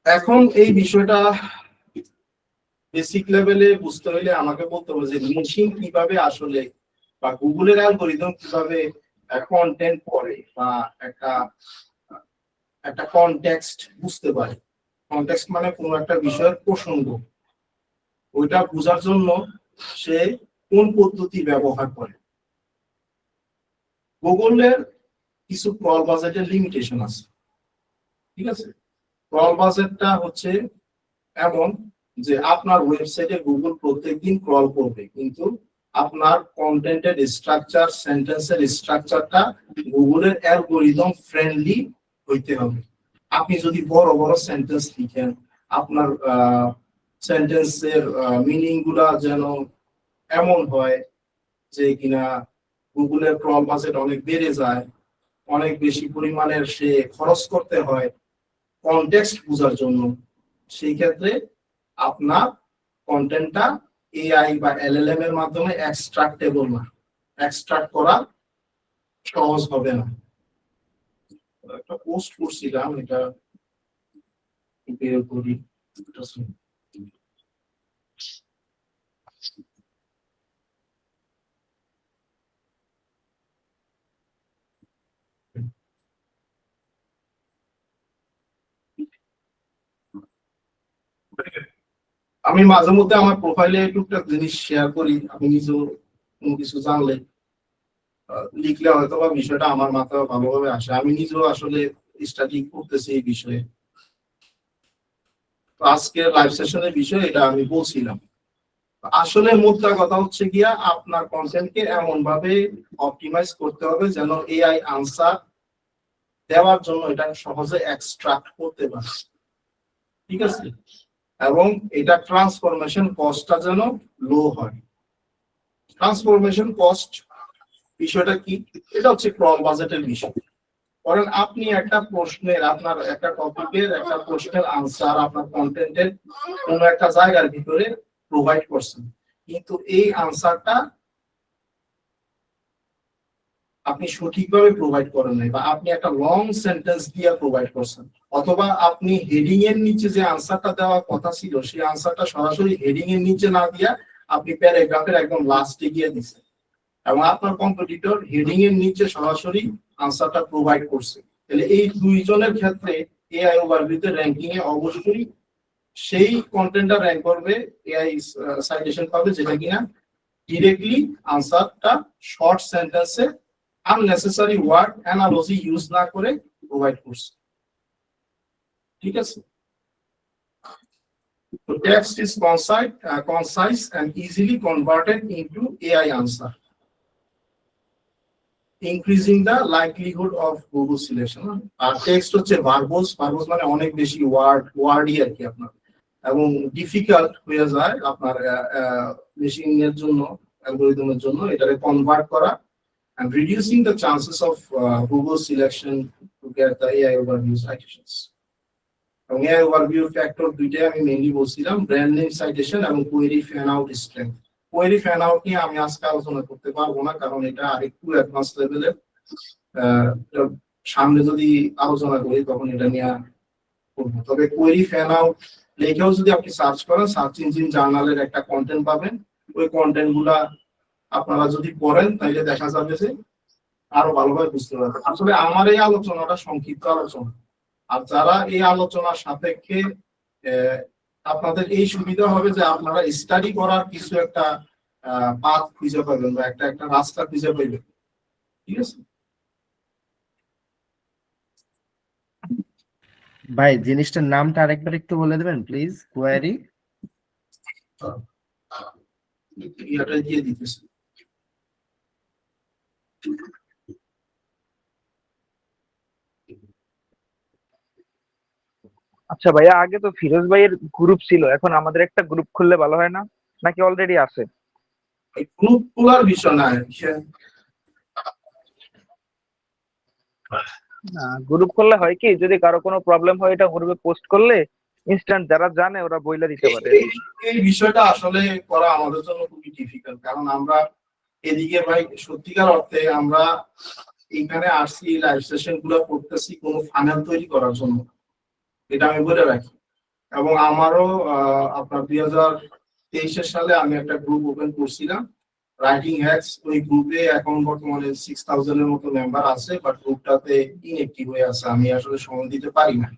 এখন এই বিষয়টা বেসিক লেভেলে বুঝতে হলে আমাকে বলতে হবে যে মেশিন কিভাবে আসলে বা গুগলের অ্যালগরিদম কিভাবে কন্টেন্ট পড়ে বা একটা কনটেক্সট বুঝতে পারে। কনটেক্সট মানে কোন একটা বিষয়ের প্রসঙ্গ, ওইটা বোঝার জন্য সে কোন পদ্ধতি ব্যবহার করে। গুগলের কিছু ক্রল বাজেটের লিমিটেশন আছে। ঠিক আছে, ক্রল বাজেটটা হচ্ছে এমন যে আপনার ওয়েবসাইটে গুগল প্রত্যেকদিন ক্রল করবে, কিন্তু আপনার কন্টেন্টের স্ট্রাকচার, সেন্টেন্সের স্ট্রাকচারটা গুগলের অ্যালগরিদম ফ্রেন্ডলি হইতে হবে। আপনি যদি বড় বড় সেন্টেন্স লিখেন, আপনার সেন্টেন্সের মিনিং গুলা যেন এমন হয় যে কিনা গুগলের ক্রল বাজেট অনেক বেড়ে যায়, অনেক বেশি পরিমাণের সে খরচ করতে হয় কনটেক্সট বোঝার জন্য, সেই ক্ষেত্রে আপনার কন্টেন্টটা এআই বা এলএলএম এর মাধ্যমে এক্সট্রাক্টেবল না, এক্সট্রাক্ট করা সহজ হবে না। একটা পোস্ট করছিলাম, এটা বের করি। আমি মাঝে মধ্যে আমার প্রোফাইলে টুকটাক জিনিস শেয়ার করি, আমি নিজেও কোনো কিছু জানলে লিখলে হয়তো বা বিষয়টা আমার মাথায় ভালোভাবে আসে। আমি নিজেও আসলে স্টাডি করতেছি এই বিষয়ে। আজকের লাইভ সেশনের বিষয় এটা আমি বলছিলাম। আসলে মোদ্দা কথা হচ্ছে গিয়া আপনার কন্টেন্টকে এমন ভাবে অপটিমাইজ করতে হবে যেন এআই আনসার দেওয়ার জন্য এটা সহজে এক্সট্রাক্ট করতে পারে। ঠিক আছে, এবং এটা ট্রান্সফরমেশন কস্টটা যেন লো হয়। ট্রান্সফরমেশন কস্ট বিষয়টা কি? এটা হচ্ছে ক্রল বাজেটের বিষয়। ধরেন আপনি একটা প্রশ্নের, আপনার একটা টপিকের একটা প্রশ্নের আনসার আপনার কন্টেন্টের কোন একটা জায়গার ভিতরে প্রোভাইড করছেন, কিন্তু এই আনসারটা আপনি সঠিকভাবে প্রোভাইড করেন নাই, বা আপনি একটা লং সেন্টেন্স দিয়ে প্রোভাইড করছেন, অথবা আপনি হেডিং এর নিচে যে আনসারটা দেওয়ার কথা ছিল সেই আনসারটা সরাসরি হেডিং এর নিচে না দিয়া আপনি প্যারাগ্রাফের একদম লাস্টে গিয়ে দিচ্ছেন, এবং আপনার কম্পিটিটর হেডিং এর নিচে সরাসরি আনসারটা প্রোভাইড করছে, তাহলে এই দুইজনের ক্ষেত্রে এআই ওভারভিউতে র্যাঙ্কিং এ অবশ্যই সেই কন্টেন্টটা র্যাঙ্ক করবে, এআই সাইটেশন পাবে যেটা কিনা ডিরেক্টলি আনসারটা শর্ট সেন্টেন্সে আননেসেসারি ওয়ার্ড অ্যানালজি ইউজ না করে প্রোভাইড করছে। ঠিক আছে, তো text is concise and easily converted into AI answer, increasing the likelihood of Google selection. আর টেক্সট হচ্ছে ভার্বস মানে অনেক বেশি ওয়ার্ডই আর কি আপনার, এবং ডিফিকাল্ট হয়ে যায় আপনার মেশিনের জন্য, অ্যালগরিদমের জন্য এটাকে কনভার্ট করা, and reducing the chances of Google selection to get the AI overview citations. এবং AI overview factor দুইটাই আমি মেইনলি বলছিলাম, ব্র্যান্ড নেম সাইটেশন এবং query fan out strength. Query fan out নিয়ে আমি আজকে আলোচনা করতে পারবো না, কারণ এটা আরেকটু অ্যাডভান্স লেভেলের, সামনে যদি আলোচনা করি তখন এটা নিয়ে করবো। তবে কোয়েরি ফ্যান আউট লেখেও যদি আপনি সার্চ করেন, সার্চ ইঞ্জিন জার্নালের একটা কন্টেন্ট পাবেন, ওই কন্টেন্ট গুলা আপনারা যদি পড়েন তাহলে দেখা যাবে যে আরো ভালোভাবে বুঝতে পারবেন। আসলে আমার এই আলোচনাটা সংক্ষিপ্ত আলোচনা, আর যারা এই আলোচনার সাপেক্ষে আপনাদের এই সুবিধা হবে যে আপনারা স্টাডি করার কিছু একটা পাথ খুঁজে পাবেন, বা একটা রাস্তা খুঁজে পাবেন। ঠিক আছে ভাই, জিনিসটার নামটা আরেকবার একটু বলে দেবেন প্লিজ? কোয়ারি এটা দিয়ে দিতেছি। আচ্ছা ভাইয়া, আগে তো ফিরোজ ভাইয়ের গ্রুপ ছিল, এখন আমাদের একটা গ্রুপ খুললে ভালো হয় না? নাকি অলরেডি আছে? এই গ্রুপ খোলার বিষয় না, না, গ্রুপ করলে হয় কি, যদি কারো কোনো প্রবলেম হয় এটা গ্রুপে পোস্ট করলে ইনস্ট্যান্ট যারা জানে ওরা বইলা দিতে পারে। এই বিষয়টা আসলে করা আমাদের জন্য খুবই ডিফিকাল্ট, কারণ আমরা এদিকে ভাই সত্যিকার অর্থে আমরা এখানে আসছি লাইভ সেশন গুলো করতেছি কোনো ফানেল তৈরি করার জন্য, এটা আমি বলে রাখি। এবং আমারও আপনার 2023 সালে আমি একটা গ্রুপ ওপেন করছিলাম, রাইটিং হ্যাকস। ওই গ্রুপে এখন বর্তমানে 6000 এর মতো মেম্বার আছে, বাট গ্রুপটাতে ইনঅ্যাক্টিভ হয়ে আছে, আমি আসলে সময় দিতে পারি না।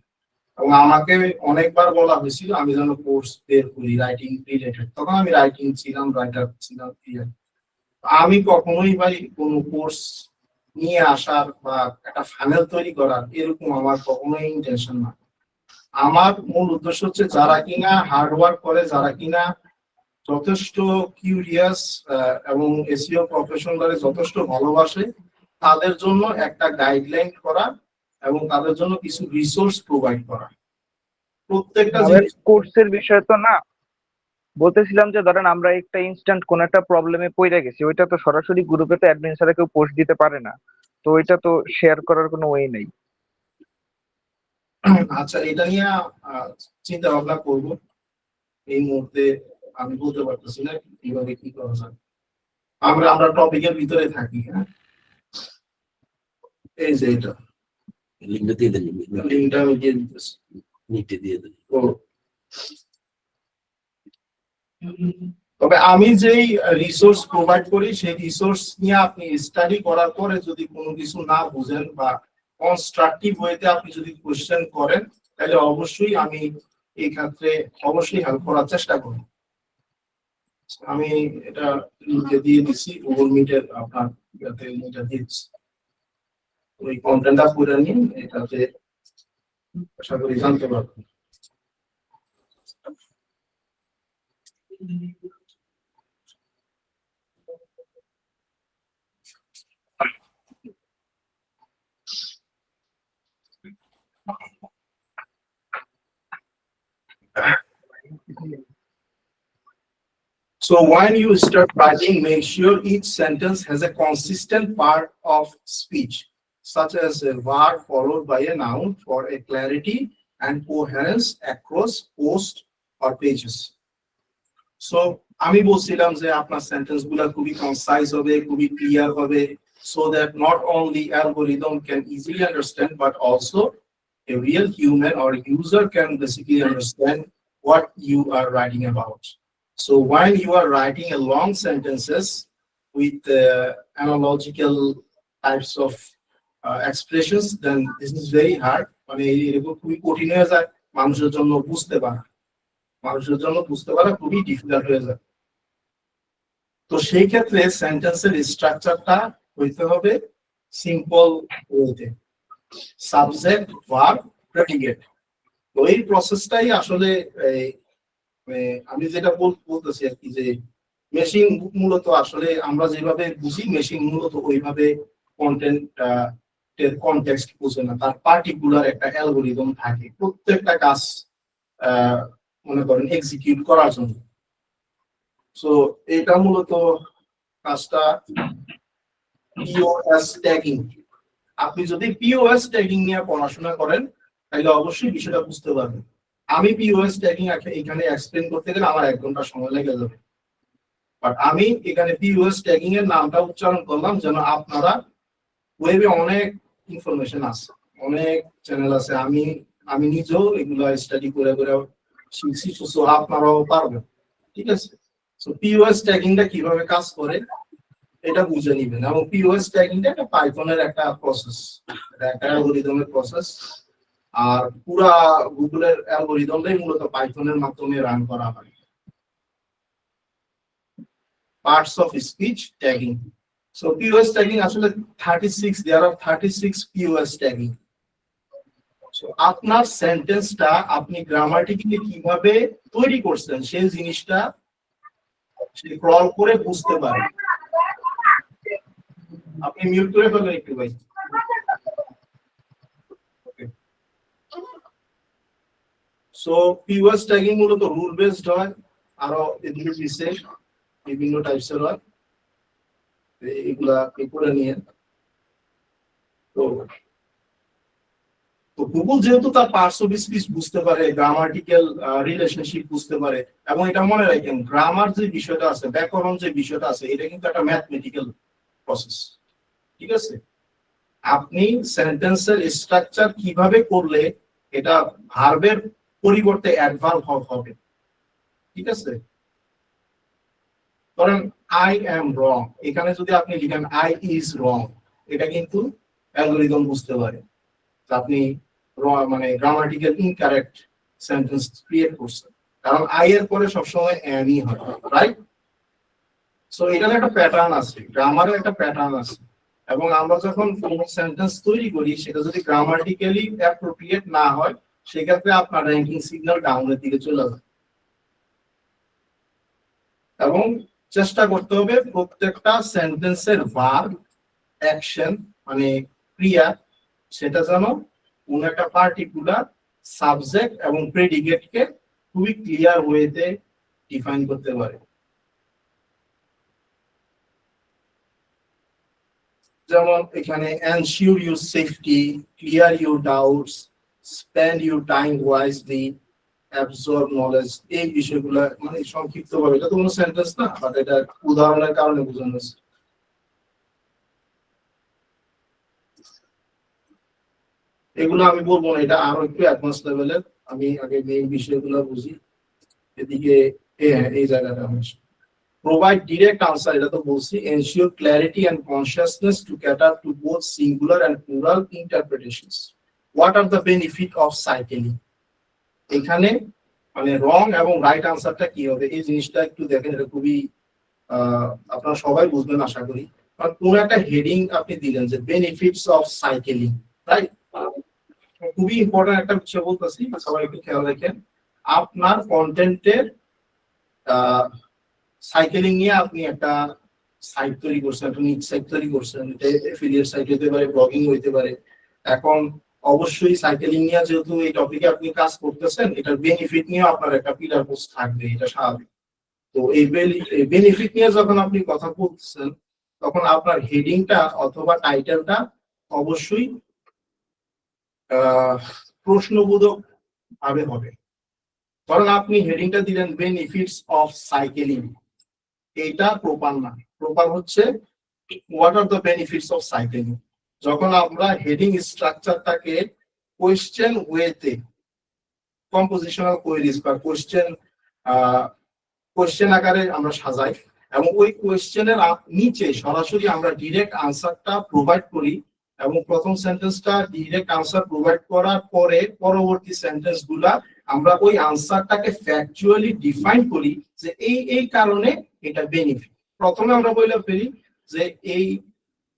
এবং আমাকে অনেকবার বলা হয়েছিল আমি যেন কোর্স বের করি রাইটিং রিলেটেড, তখন আমি রাইটিং ছিলাম, রাইটার ছিলাম। আমি কখনোই ভাই কোনো কোর্স নিয়ে আসার বা একটা ফাইনাল তৈরি করার এরকম আমার কখনোই ইন্টেনশন না। আমার মূল উদ্দেশ্য হচ্ছে যারা কিনা হার্ড ওয়ার্ক করে, যারা কিনা যথেষ্ট কিউরিয়াস এবং এসইও প্রফেশনালে যথেষ্ট ভালোবাসে, তাদের জন্য একটা গাইডলাইন করা এবং তাদের জন্য কিছু রিসোর্স প্রোভাইড করা। প্রত্যেকটা কোর্সের বিষয় তো না, বলতেছিলাম যে ধরেন আমরা একটা ইনস্ট্যান্ট কোন একটা প্রবলেমে পড়ে গেছি, ওইটা তো সরাসরি গ্রুপে তো অ্যাডমিন ছাড়া কেউ পোস্ট দিতে পারে না, তো ওইটা তো শেয়ার করার কোনো ওয়ে নেই। আচ্ছা, এটা নিয়ে চিন্তা ভাবনা করবো, এই মুহূর্তে আমি বলতে পারতেছি না কিভাবে কি করা যায়। আমরা টপিকের ভিতরে থাকি। হ্যাঁ, এই যে এটা লিঙ্কটা দিয়ে দেন, লিঙ্কটা আমি দিয়ে দিতেছি, নিচে দিয়ে দেন। তবে আমি যেই রিসোর্স প্রোভাইড করি সেই রিসোর্স নিয়ে আপনি স্টাডি করার পরে যদি কোনো কিছু না বুঝেন বা কনস্ট্রাকটিভ ওয়েতে আপনি যদি কোশ্চেন করেন, তাহলে অবশ্যই আমি এই ক্ষেত্রে অবশ্যই হেল্প করার চেষ্টা করব। আমি এটা লিংকে দিয়ে দিচ্ছি, গুগল মিটের আপনার ইয়াতে লিংকটা দিয়ে দিচ্ছি, ওই কন্টেন্টটা পড়ে নিন, এটাতে আশা করি জানতে পারবেন। So when you start writing, make sure each sentence has a consistent part of speech. such as a verb followed by a noun for a clarity and coherence across posts or pages. So আমি বলছিলাম যে আপনার sentence গুলা খুবই concise হবে, খুবই clear হবে, so that not only algorithm can easily understand but also a real human or user can basically understand what you are writing about. So when you are writing a long sentences with analogical types of expressions, then this is very hard. মানে এরকম খুবই কঠিন হয়ে যায় মানুষের জন্য বুঝতে পারা, খুবই ডিফিকাল্ট হয়ে যায়। তো সেই ক্ষেত্রে সেন্টেন্সের স্ট্রাকচারটা হইতে হবে সিম্পল ওয়েতে, সাবজেক্ট ভার্ব প্রেডিকেট। তো এই প্রসেসটাই আসলে আমি যেটা বলতেছি আর কি, যে মেশিন মূলত আসলে আমরা যেভাবে বুঝি মেশিন মূলত ওইভাবে কন্টেন্ট কনটেক্সট বুঝে না, তার পার্টিকুলার একটা অ্যালগরিদম থাকে প্রত্যেকটা কাজ মনে করেন এক্সিকিউট করার জন্য। সো এটা মূলত কাজটা পিওএস ট্যাগিং। আপনি যদি পিওএস ট্যাগিং নিয়ে পড়াশোনা করেন তাহলে অবশ্যই বিষয়টা বুঝতে পারবেন। আমি পিওএস ট্যাগিং এখানে এক্সপ্লেন করতে গেলে আমার 1 ঘন্টা সময় লেগে যাবে, বাট আমি এখানে পিওএস ট্যাগিং এর নামটা উচ্চারণ করলাম যেন আপনারা, ওয়েবে অনেক ইনফরমেশন আছে, অনেক চ্যানেল আছে, আমি নিজেও এগুলো স্টাডি করে শিখছি, সো আপনারাও পারবেন, ঠিক আছে? সো পিওএস ট্যাগিংটা কিভাবে কাজ করে এটা বুঝে নিবেন, এবং পিওএস ট্যাগিংটা একটা পাইথনের একটা প্রসেস, এটা একটা অ্যালগরিদমের প্রসেস, আর পুরা গুগলের অ্যালগরিদমটাই মূলত পাইথনের মাধ্যমে রান করা হয়। Parts of speech tagging. So POS tagging আসলে 36, there are 36 POS tagging. So আপনার সেন্টেন্সটা আপনি গ্রামাটিক্যালি কিভাবে তৈরি করছেন সেই জিনিসটা সে ক্রল করে বুঝতে পারে। আপনি মিউট করে ফেলবেন একটু ভাই। সো POS tagging মূলত রুল বেসড হয়, আরো এদিকে বিশেষ বিভিন্ন টাইপসের হয়, এগুলা করে নিয়ে। তো গুগল যেহেতু তার পার্টস অফ স্পিচ বুঝতে পারে, গ্রামাটিক্যাল রিলেশনশিপ বুঝতে পারে, এবং এটা মনে রাখেন গ্রামার যে বিষয়টা আছে, ব্যাকরণ যে বিষয়টা আছে, এটা কিন্তু একটা ম্যাথমেটিক্যাল প্রসেস, ঠিক আছে? আপনি সেন্টেন্সের স্ট্রাকচার কিভাবে করলে এটা ভার্বের পরিবর্তে অ্যাডভার্ব হবে, ঠিক আছে? ধরেন আই এম রং, এখানে যদি আপনি লিখেন আই ইজ রং, এটা কিন্তু অ্যালগরিদম বুঝতে পারে আপনি মানে গ্রামাটিক্যাল ইনকারেক্ট সেন্টেন্স ক্রিয়েট করছেন, কারণ আই এর পরে সবসময় এম ই হয়, রাইট? সো এখানে একটা প্যাটার্ন আছে, গ্রামারের একটা প্যাটার্ন আছে, এবং আমরা যখন কোনো সেন্টেন্স তৈরি করি সেটা যদি গ্রামাটিক্যালি অ্যাপ্রোপ্রিয়েট না হয় সেক্ষেত্রে আপনার র্যাঙ্কিং সিগন্যাল ডাউনের দিকে চলে যাবে। এবং চেষ্টা করতে হবে প্রত্যেকটা সেন্টেন্সের ভার্ব, অ্যাকশন মানে ক্রিয়া, সেটা যেন কোন একটা পার্টিকুলার সাবজেক্ট এবং প্রেডিকেটকে খুবই ক্লিয়ার ওয়েতে ডিফাইন করতে পারে। যেমন এখানে ensure your safety, clear your doubts, spend your time wisely, absorb knowledge, এই বিষয়গুলো মানে সংক্ষিপ্ত ভাবে, এটা তো কোনো সেন্টেন্স না, বাট এটা উদাহরণের কারণে বোঝানো হচ্ছে। এগুলো আমি বলবো না, এটা আরো একটু অ্যাডভান্স লেভেলের, আমি আগে মেইন বিষয়গুলো বুঝি। এদিকে এই জায়গাটা প্রোভাইড ডিরেক্ট আনসার, এটা তো বলছি। Ensure clarity and consciousness to cater to both singular and plural interpretations. What are the benefit of cycling? এখানে মানে রং এবং রাইট আনসারটা কি হবে এই জিনিসটা একটু দেখেন, এটা খুবই আপনারা সবাই বুঝবেন আশা করি। কারণ কোন একটা হেডিং আপনি দিলেন যে বেনিফিটস অফ সাইকেলিং, রাইট? খুবই ইম্পর্টেন্ট একটা বিষয় বলতেছি, সবাই একটু খেয়াল রাখেন। আপনার কন্টেন্টের সাইকেলিং নিয়ে আপনি একটা সাইট তৈরি করছেন, একটা নিচ সাইট তৈরি করছেন, এটা এফিলিয়েট সাইট হতে পারে, ব্লগিং হইতে পারে। এখন অবশ্যই সাইকেলিং নিয়ে যেহেতু এই টপিকে আপনি কাজ করতেছেন, এটার বেনিফিট নিয়ে আপনার একটা পিলার পোস্ট থাকবে, এটা স্বাভাবিক। তো এই বেনিফিট নিয়ে যখন আপনি কথা বলতেছেন তখন আপনার হেডিংটা অথবা টাইটেলটা অবশ্যই প্রশ্নবোধক ভাবে হবে। কারণ আপনি হেডিংটা দিলেন বেনিফিটস অফ সাইকেলিং, এটা প্রপার না। প্রপার হচ্ছে what are the benefits of cycling. যখন আমরা হেডিং স্ট্রাকচারটাকে কোয়েশ্চেন ওয়েতে কম্পোজিশনাল কোয়েরিজ বা কোয়েশ্চেন আকারে আমরা সাজাই এবং ওই কোয়েশ্চেনের নিচে সরাসরি আমরা ডিরেক্ট আনসারটা প্রোভাইড করি এবং প্রথম সেন্টেন্সটা ডিরেক্ট আনসার প্রোভাইড করার পরে পরবর্তী সেন্টেন্স গুলা আমরা ওই আনসারটাকে ফ্যাকচুয়ালি ডিফাইন করি যে এই কারণে এটা বেনিফিট। প্রথমে আমরা বলে ফেলি যে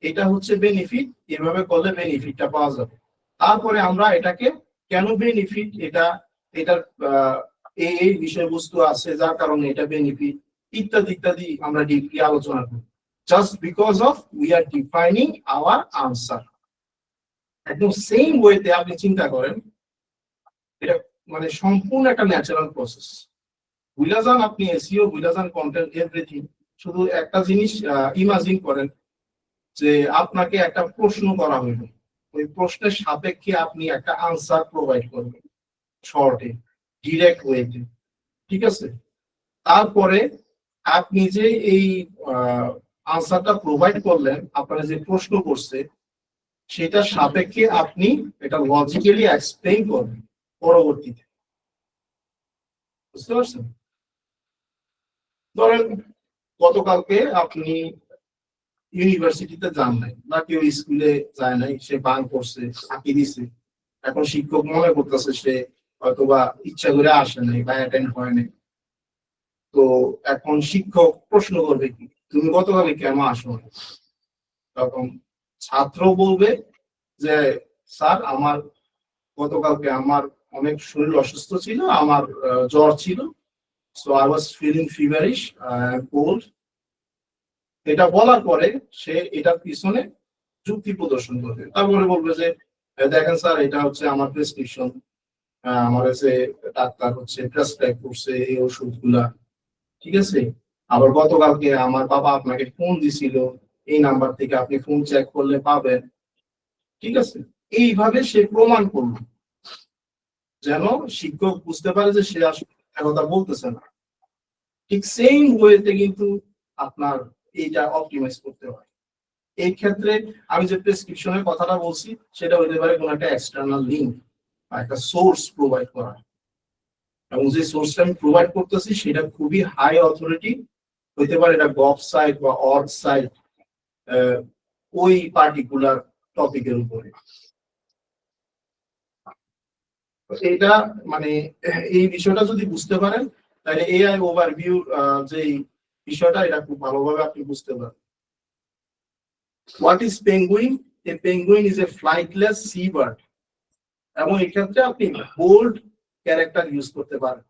এটা হচ্ছে বেনিফিট, এভাবে করলে বেনিফিটটা পাওয়া যাবে। তারপরে আমরা এটাকে কেন বেনিফিট, এটার এই বিষয়বস্তু আছে যার কারণে এটা বেনিফিট ইত্যাদি ইত্যাদি আমরা ডিপলি আলোচনা করি। Just because of we are defining hour answer. একদম সেম ওয়েতে আপনি চিন্তা করেন, এটা মানে সম্পূর্ণ একটা ন্যাচারাল প্রসেস। ভুলে যান আপনি এসইও, ভুলে যান কন্টেন্ট, এভরিথিং। শুধু একটা জিনিস ইমাজিন করেন যে আপনাকে একটা প্রশ্ন করা হইল, ওই প্রশ্নের সাপেক্ষে আপনি একটা আনসার প্রোভাইড করবেন শর্টে, ডিরেক্ট ওয়েতে, ঠিক আছে? তারপরে আপনি যে এই আনসারটা প্রোভাইড করলেন, আপনারা যে প্রশ্ন করছে সেটার সাপেক্ষে আপনি এটা লজিক্যালি এক্সপ্লেইন করবেন পরবর্তীতে। বুঝতে পারছেন? ধরেন গতকালকে আপনি ইউনিভার্সিটিতে যান নাই বা কেউ স্কুলে যায় নাই, সে বাং করছে, ফাঁকি দিছে। এখন শিক্ষক মনে করতেছে সে হয়তোবা ইচ্ছা করে আসে নাই বা অ্যাটেন্ড হয় নাই। তো এখন শিক্ষক প্রশ্ন করবে কি, তুমি গতকালকে কেন আসো না? তখন ছাত্র বলবে যে স্যার আমার গতকালকে আমার অনেক শরীর অসুস্থ ছিল, আমার জ্বর ছিল, so I was feeling feverish, cold. এটা বলার পরে সে এটার পিছনে যুক্তি প্রদর্শন করবে। তারপরে বলবে যে দেখেন স্যার, এটা হচ্ছে আমার প্রেসক্রিপশন, আমার কাছে ডাক্তার হচ্ছে প্রেসক্রাইব করছে এই ওষুধগুলা, ঠিক আছে? আবার গতকালকে আমার বাবা আপনাকে ফোন দিছিল, এই নাম্বার থেকে আপনি ফোন চেক করলে পাবেন, ঠিক আছে? এইভাবে সে প্রমাণ করলো যেন শিক্ষক বুঝতে পারে যে সে আসলে কথা বলতেছে না। ঠিক সেম ওয়েতে কিন্তু আপনার এইটা অপটিমাইজ করতে হয়। এই ক্ষেত্রে আমি যে প্রেসক্রিপশনের কথাটা বলছি সেটা হতে পারে কোনো একটা এক্সটার্নাল লিঙ্ক বা একটা সোর্স প্রোভাইড করা, এবং যে সোর্সটা আমি প্রোভাইড করতেছি সেটা খুবই হাই অথরিটি হইতে পারে, এটা গভ সাইট বা অর্গ সাইট ওই পার্টিকুলার টপিকের উপরে। এটা মানে এই বিষয়টা যদি বুঝতে পারেন তাহলে এআই ওভারভিউ যে বিষয়টা এটা খুব ভালোভাবে আপনি বুঝতে পারেন। What is penguin? A penguin is a flightless sea bird, এবং এক্ষেত্রে আপনি বোল্ড ক্যারেক্টার ইউজ করতে পারেন।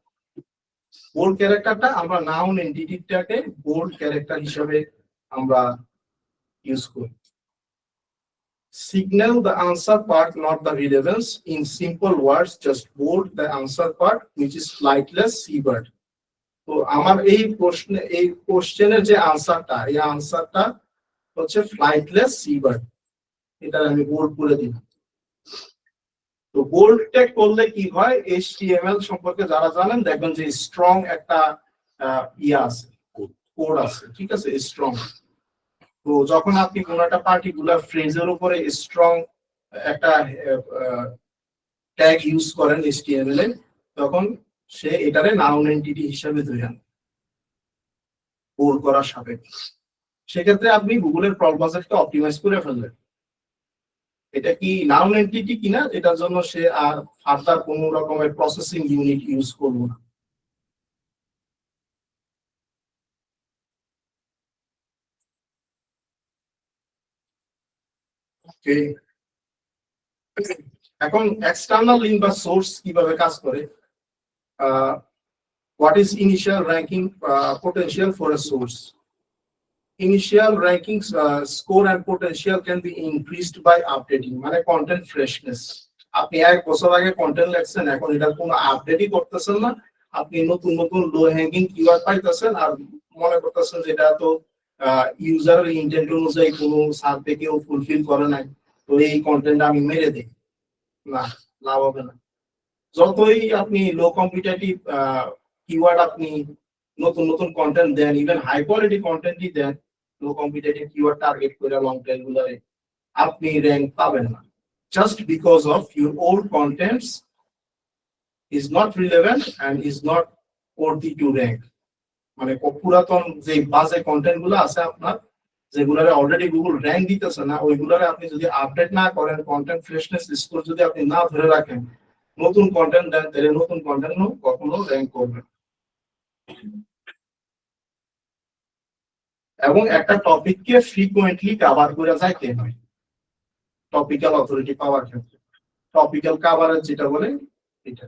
বোল্ড ক্যারেক্টারটা আমরা নাউন এন্টিটিটাকে বোল্ড ক্যারেক্টার হিসেবে আমরা ইউজ করি। Signal the answer part, not the relevance. In simple words, just bold the answer part, which is flightless seabird. তো আমার এই প্রশ্নে এই কোশ্চেনের যে আনসারটা, এই আনসারটা হচ্ছে ফ্লাইটলেস সিবার্ড, এটা আমি বোল্ড করে দিলাম। তো বোল্ড ট্যাগ করলে কি হয়, HTML সম্পর্কে যারা জানেন দেখবেন যে স্ট্রং একটা আছে, কোড আছে, ঠিক আছে, স্ট্রং। তো যখন আপনি কোন একটা পার্টিকুলার ফ্রেজের উপরে স্ট্রং একটা ট্যাগ ইউজ করেন HTML এ, তখন সে এটারে নাউন এন্টিটি হিসেবে ধরে আনে বোল্ড করার সাপেক্ষে। সেক্ষেত্রে আপনি গুগলের প্রম্পট বাজারকে অপটিমাইজ করে ফেলবেন এটা কি নাউন এন্টিটি কিনা, এটার জন্য সে আর ফার্দার কোনো রকমের প্রসেসিং ইউনিট ইউজ করবে না। এখন এক্সটার্নাল লিঙ্ক বা সোর্স কিভাবে কাজ করে? What is initial ranking potential for a source? Initial rankings score and potential can be increased by updating, মানে কন্টেন্ট ফ্রেশনেস। আপনি এক বছর আগে কন্টেন্ট লিখছেন, এখন এটা কোনো আপডেটই করতেছেন না, আপনি নতুন নতুন লো হ্যাঙ্গিং কিওয়ার্ড পাইতেছেন আর মনে করতেছেন যে এটা তো ইউজারের ইন্টেন্ট অনুযায়ী কোনো সার্ভে কেউ ফুলফিল করে নাই, তো এই কন্টেন্ট আমি মেরে দিই, না, লাভ হবে না। যতই আপনি লো কম্পিটিটিভ কিওয়ার্ড আপনি নতুন নতুন কন্টেন্ট দেন, ইভেন হাই কোয়ালিটি কন্টেন্টই দেন, লো কম্পিটিটিভ কিওয়ার্ড টার্গেট করে লং টেল গুলারে, আপনি র্যাঙ্ক পাবেন না, just because of your old contents is not relevant and is not worthy to rank। মানে পুরাতন যে বাজে কন্টেন্ট গুলো আছে আপনার, যেগুলারে অলরেডি গুগল র্যাঙ্ক দিতেছে না, ওইগুলারে আপনি যদি আপডেট না করেন, কন্টেন্ট ফ্রেশনেস স্কোর যদি আপনি না ধরে রাখেন, নতুন কন্টেন্ট দেন, তাহলে নতুন কন্টেন্ট কখনো র্যাঙ্ক করবে না। এবং একটা টপিককে ফ্রিকোয়েন্টলি কভার করে যাইতে হয় টপিক্যাল অথরিটি পাওয়ার ক্ষেত্রে। টপিক্যাল কভারেজ যেটা বলে এটা।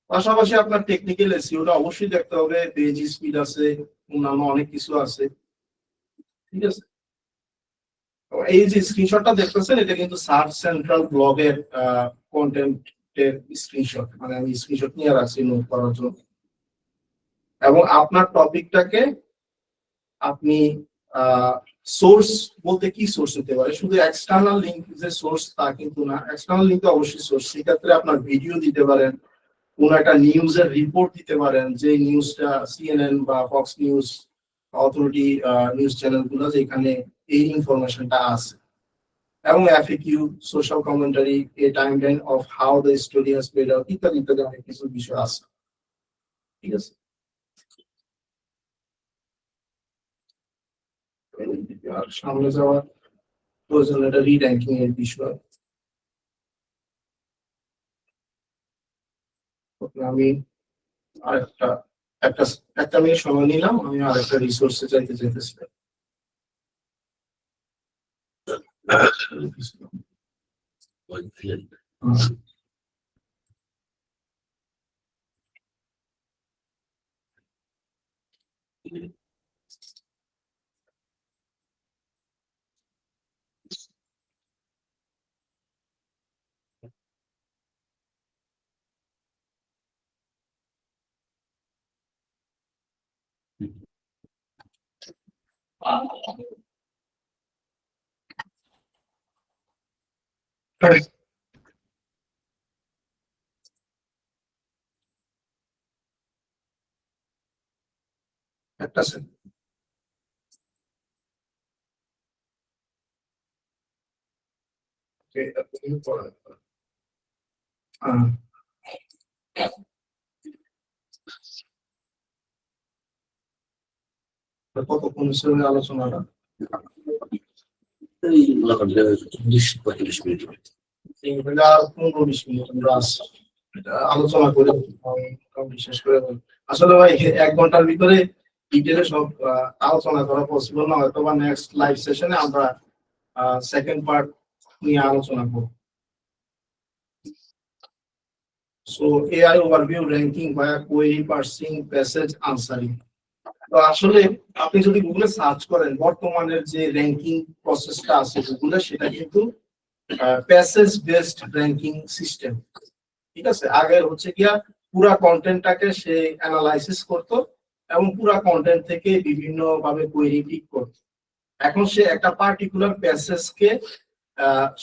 পাশাপাশি আপনার টেকনিক্যাল এসইওটা অবশ্যই দেখতে হবে, পেজ স্পিড আছে, অন্যান্য অনেক কিছু আছে, ঠিক আছে। তো এই যে স্ক্রিনশটটা দেখতেছেন, এটা কিন্তু সার্চ সেন্ট্রাল ব্লগের কন্টেন্টের স্ক্রিনশট, মানে আমি স্ক্রিনশট নিয়ে রাখছি নোট করার জন্য। এবং আপনার টপিকটাকে আপনি সোর্স বলতে কি সোর্স হতে পারে, শুধু এক্সটার্নাল লিঙ্ক যে সোর্স তা কিন্তু না, এক্সটার্নাল লিঙ্ক তো অবশ্যই সোর্স। সেক্ষেত্রে আপনার ভিডিও দিতে পারেন, কোন একটা নিউজের রিপোর্ট দিতে পারেন, যে নিউজটা সিএনএন বা Fox news authority news channel গুলো যেখানে এই ইনফরমেশনটা আছে। এবং FAQ, social commentary, A timeline of how the story has played out, ইত্যাদি ইত্যাদি অনেক কিছু বিষয় আছে, ঠিক আছে। আর সামনে যাওয়ার প্রয়োজন, এটা রির্যাঙ্কিং এর বিষয়। আমি আরেকটা একটা মিনিট সময় নিলাম, আমি আরেকটা রিসোর্সে চাইতেছি। একটা সেকেন্ড। কতক্ষণ ছিল আলোচনাটা? এই মোটামুটি 20-45 মিনিট। 15-20 মিনিট আমরা আলোচনা করে শেষ করে দেব। আসলে ভাই 1 ঘন্টার ভিতরে ডিটেইলে সব আলোচনা করা পসিবল না, হয়তো বা নেক্সট লাইভ সেশনে আমরা সেকেন্ড পার্ট নিয়ে আলোচনা করব। সো এআই ওভারভিউ র্যাঙ্কিং ভায়া কোয়েরি পার্সিং প্যাসেজ আনসারিং। তো আসলে আপনি যদি গুগলে সার্চ করেন, বর্তমানের যে র্যাঙ্কিং প্রসেসটা আছে গুগলে, সেটা কিন্তু প্যাসেজ বেসড র্যাঙ্কিং সিস্টেম, ঠিক আছে। আগে হচ্ছে গিয়া পুরা কন্টেন্টটাকে সে অ্যানালাইসিস করতো এবং পুরা কন্টেন্ট থেকে বিভিন্ন ভাবে কোয়েরি পিক করতো। এখন সে একটা পার্টিকুলার প্যাসেজকে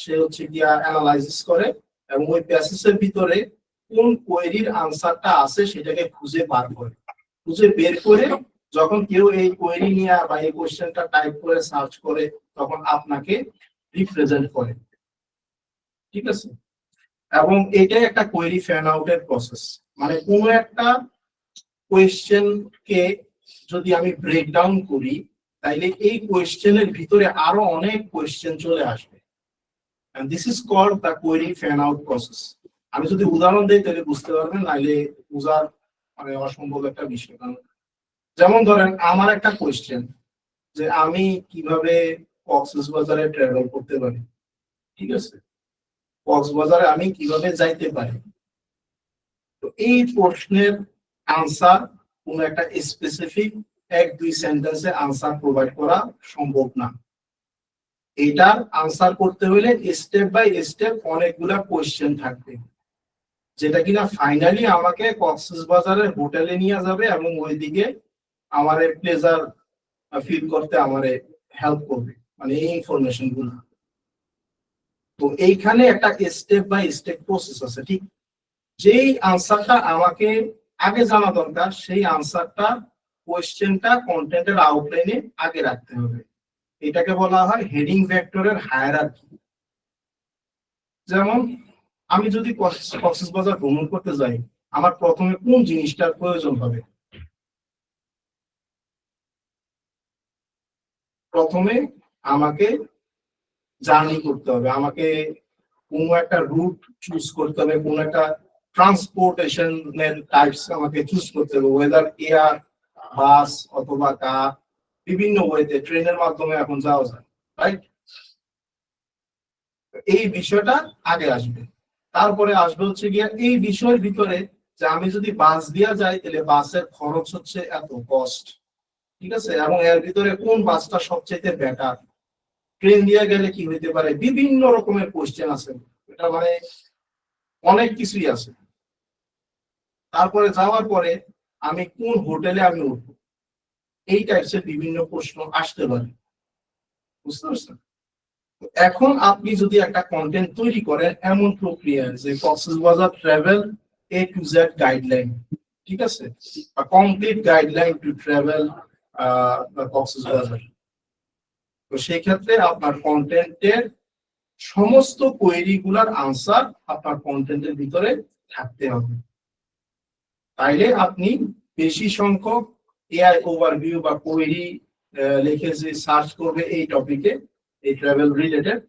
সে হচ্ছে গিয়া অ্যানালাইসিস করে এবং ওই প্যাসেজের ভিতরে কোন কোয়েরির আনসারটা আছে সেটাকে খুঁজে বের করে যখন কেউ এই কোয়েরি নিয়ে বা এই কোশ্চেনটা টাইপ করে সার্চ করে, তখন আপনাকে রিপ্রেজেন্ট করে, ঠিক আছে। এবং এটাই একটা কোয়েরি ফ্যান আউটের প্রসেস। মানে কোনো একটা কোয়েশ্চেনকে যদি আমি ব্রেকডাউন করি, তাইলে এই কোয়েশ্চেনের ভিতরে আরো অনেক কোয়েশ্চেন চলে আসবে, and this is called the query fan out process। আমি যদি উদাহরণ দিই তাহলে বুঝতে পারবেন, নাইলে বোঝার মানে অসম্ভব একটা বিষয়। যেমন ধরেন আমার একটা কোয়েশ্চেন যে আমি কিভাবে কক্সবাজারে ট্রাভেল করতে পারি, ঠিক আছে, কক্সবাজারে আমি কিভাবে যাইতে পারি। তো এই প্রশ্নের আনসার কোন একটা স্পেসিফিক 1-2 সেন্টেন্সে আনসার প্রোভাইড করা সম্ভব না। এটার আনসার করতে হলে স্টেপ বাই স্টেপ অনেকগুলা কোয়েশ্চেন থাকবে, যেটা কিনা ফাইনালি আমাকে কক্সবাজারের হোটেলে নিয়ে যাবে এবং ওইদিকে আমারে প্লেজার ফিল করতে আমারে হেল্প করবে, মানে এই ইনফরমেশন গুলো। তো এইখানে একটা স্টেপ বাই স্টেপ প্রসেস আছে, ঠিক যেই আনসারটা আমাকে আগে জানা দরকার সেই আনসারটা কোয়েশ্চেনটা কন্টেন্টের আউটলাইনে আগে রাখতে হবে। এটাকে বলা হয় হেডিং ভেক্টরের হায়ারার্কি। যেমন আমি যদি কক্সবাজার ভ্রমণ করতে যাই, আমার প্রথমে কোন জিনিসটার প্রয়োজন হবে? প্রথমে আমাকে জার্নি করতে হবে, আমাকে কোনো একটা রুট চুজ করতে হবে, কোনো একটা ট্রান্সপোর্টেশনের টাইপস আমাকে চুজ করতে হবে, ওয়েদার এয়ার, বাস অথবা কার, বিভিন্ন ওয়েতে, ট্রেনের মাধ্যমে এখন যাওয়া যায়, রাইট? এই বিষয়টা আগে আসবে। তারপরে আসবে হচ্ছে গিয়ে এই বিষয়ের ভিতরে যে আমি যদি বাস দিয়া যাই তাহলে বাসের খরচ হচ্ছে এত কস্ট, ঠিক আছে, এবং এর ভিতরে কোন বাসটা সবচেয়ে বেটার, ট্রেন দিয়ে গেলে কি হইতে পারে, বিভিন্ন রকমের কোশ্চেন আছে, এটা মানে অনেক কিছুই আছে। তারপরে যাওয়ার পরে আমি কোন হোটেলে আমি উঠবো, এই টাইপসের বিভিন্ন প্রশ্ন আসতে পারে, বুঝতে পারছেন? এখন আপনি যদি একটা কন্টেন্ট তৈরি করেন এমন প্রক্রিয়া যে Cox's Bazar travel A to Z guideline, ঠিক আছে, বা complete guideline to travel Cox's Bazar, তো সেই ক্ষেত্রে আপনার কন্টেন্টের সমস্ত কোয়েরি গুলার আনসার আপনার কন্টেন্টের ভিতরে থাকতে হবে। তাইলে আপনি বেশি সংখ্যক এআই ওভারভিউ বা কোয়েরি লিখে যে সার্চ করবে এই টপিকে, এই ট্রাভেল রিলেটেড,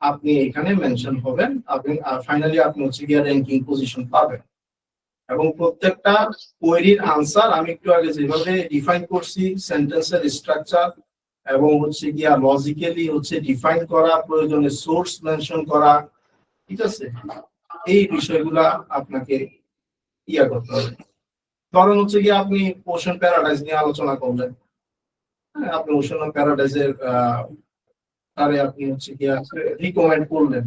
আপনি এখানে মেনশন হবেন, আপনি ফাইনালি আপনি হচ্ছে গিয়ে র্যাঙ্কিং পজিশন পাবেন। এবং প্রত্যেকটা কোয়েরির আনসার আমি একটু আগে যেভাবে ডিফাইন করছি, সেন্টেন্সের স্ট্রাকচার এবং হচ্ছে গিয়া লজিক্যালি হচ্ছে ডিফাইন করা, প্রয়োজনে সোর্স মেনশন করা, ঠিক আছে, এই বিষয়গুলা আপনাকে ইয়া করতে হবে। ধরেন হচ্ছে গিয়ে আপনি ওশান প্যারাডাইস নিয়ে আলোচনা করলেন, হ্যাঁ, আপনি ওশান প্যারাডাইসের তারে আপনি হচ্ছে গিয়া রিকমেন্ড করলেন,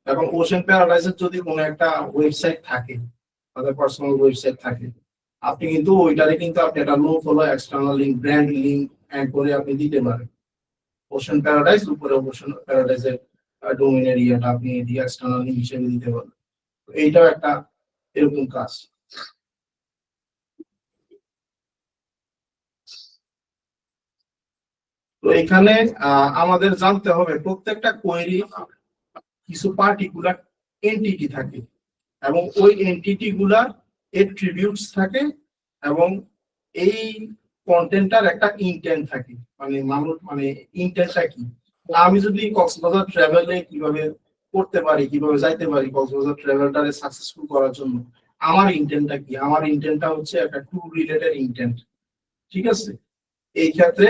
এখন ওশান প্যারাডাইসের যদি কোনো একটা ওয়েবসাইট থাকে, তাদের পার্সোনাল ওয়েবসাইট থাকে, আপনি কিন্তু ওইটারে কিন্তু আপনি একটা no follow external link, brand link add করে আপনি দিতে পারেন। ওশান প্যারাডাইস উপরে ওশান প্যারাডাইসের ডোমেইন এরিয়াটা আপনি দিয়ে এক্সটার্নাল লিঙ্ক হিসেবে দিতে পারেন। এইটাও একটা এরকম কাজ। তো এখানে আমাদের জানতে হবে প্রত্যেকটা কোয়েরি কিছু পার্টিকুলার এন্টিটি থাকে এবং ওই এন্টিটি গুলা এট্রিবিউটস থাকে এবং এই কন্টেন্টটার একটা ইন্টেন্ট থাকে, মানে মানুষ মানে ইন্টেন্টটা কি, আমি যদি কক্সবাজার ট্রাভেলে কিভাবে করতে পারি, কিভাবে যাইতে পারি কক্সবাজার ট্রাভেলটারে সাকসেসফুল করার জন্য, আমার ইন্টেন্টটা কি, আমার ইন্টেন্টটা হচ্ছে একটা ট্যুর রিলেটেড ইন্টেন্ট, ঠিক আছে। এই ক্ষেত্রে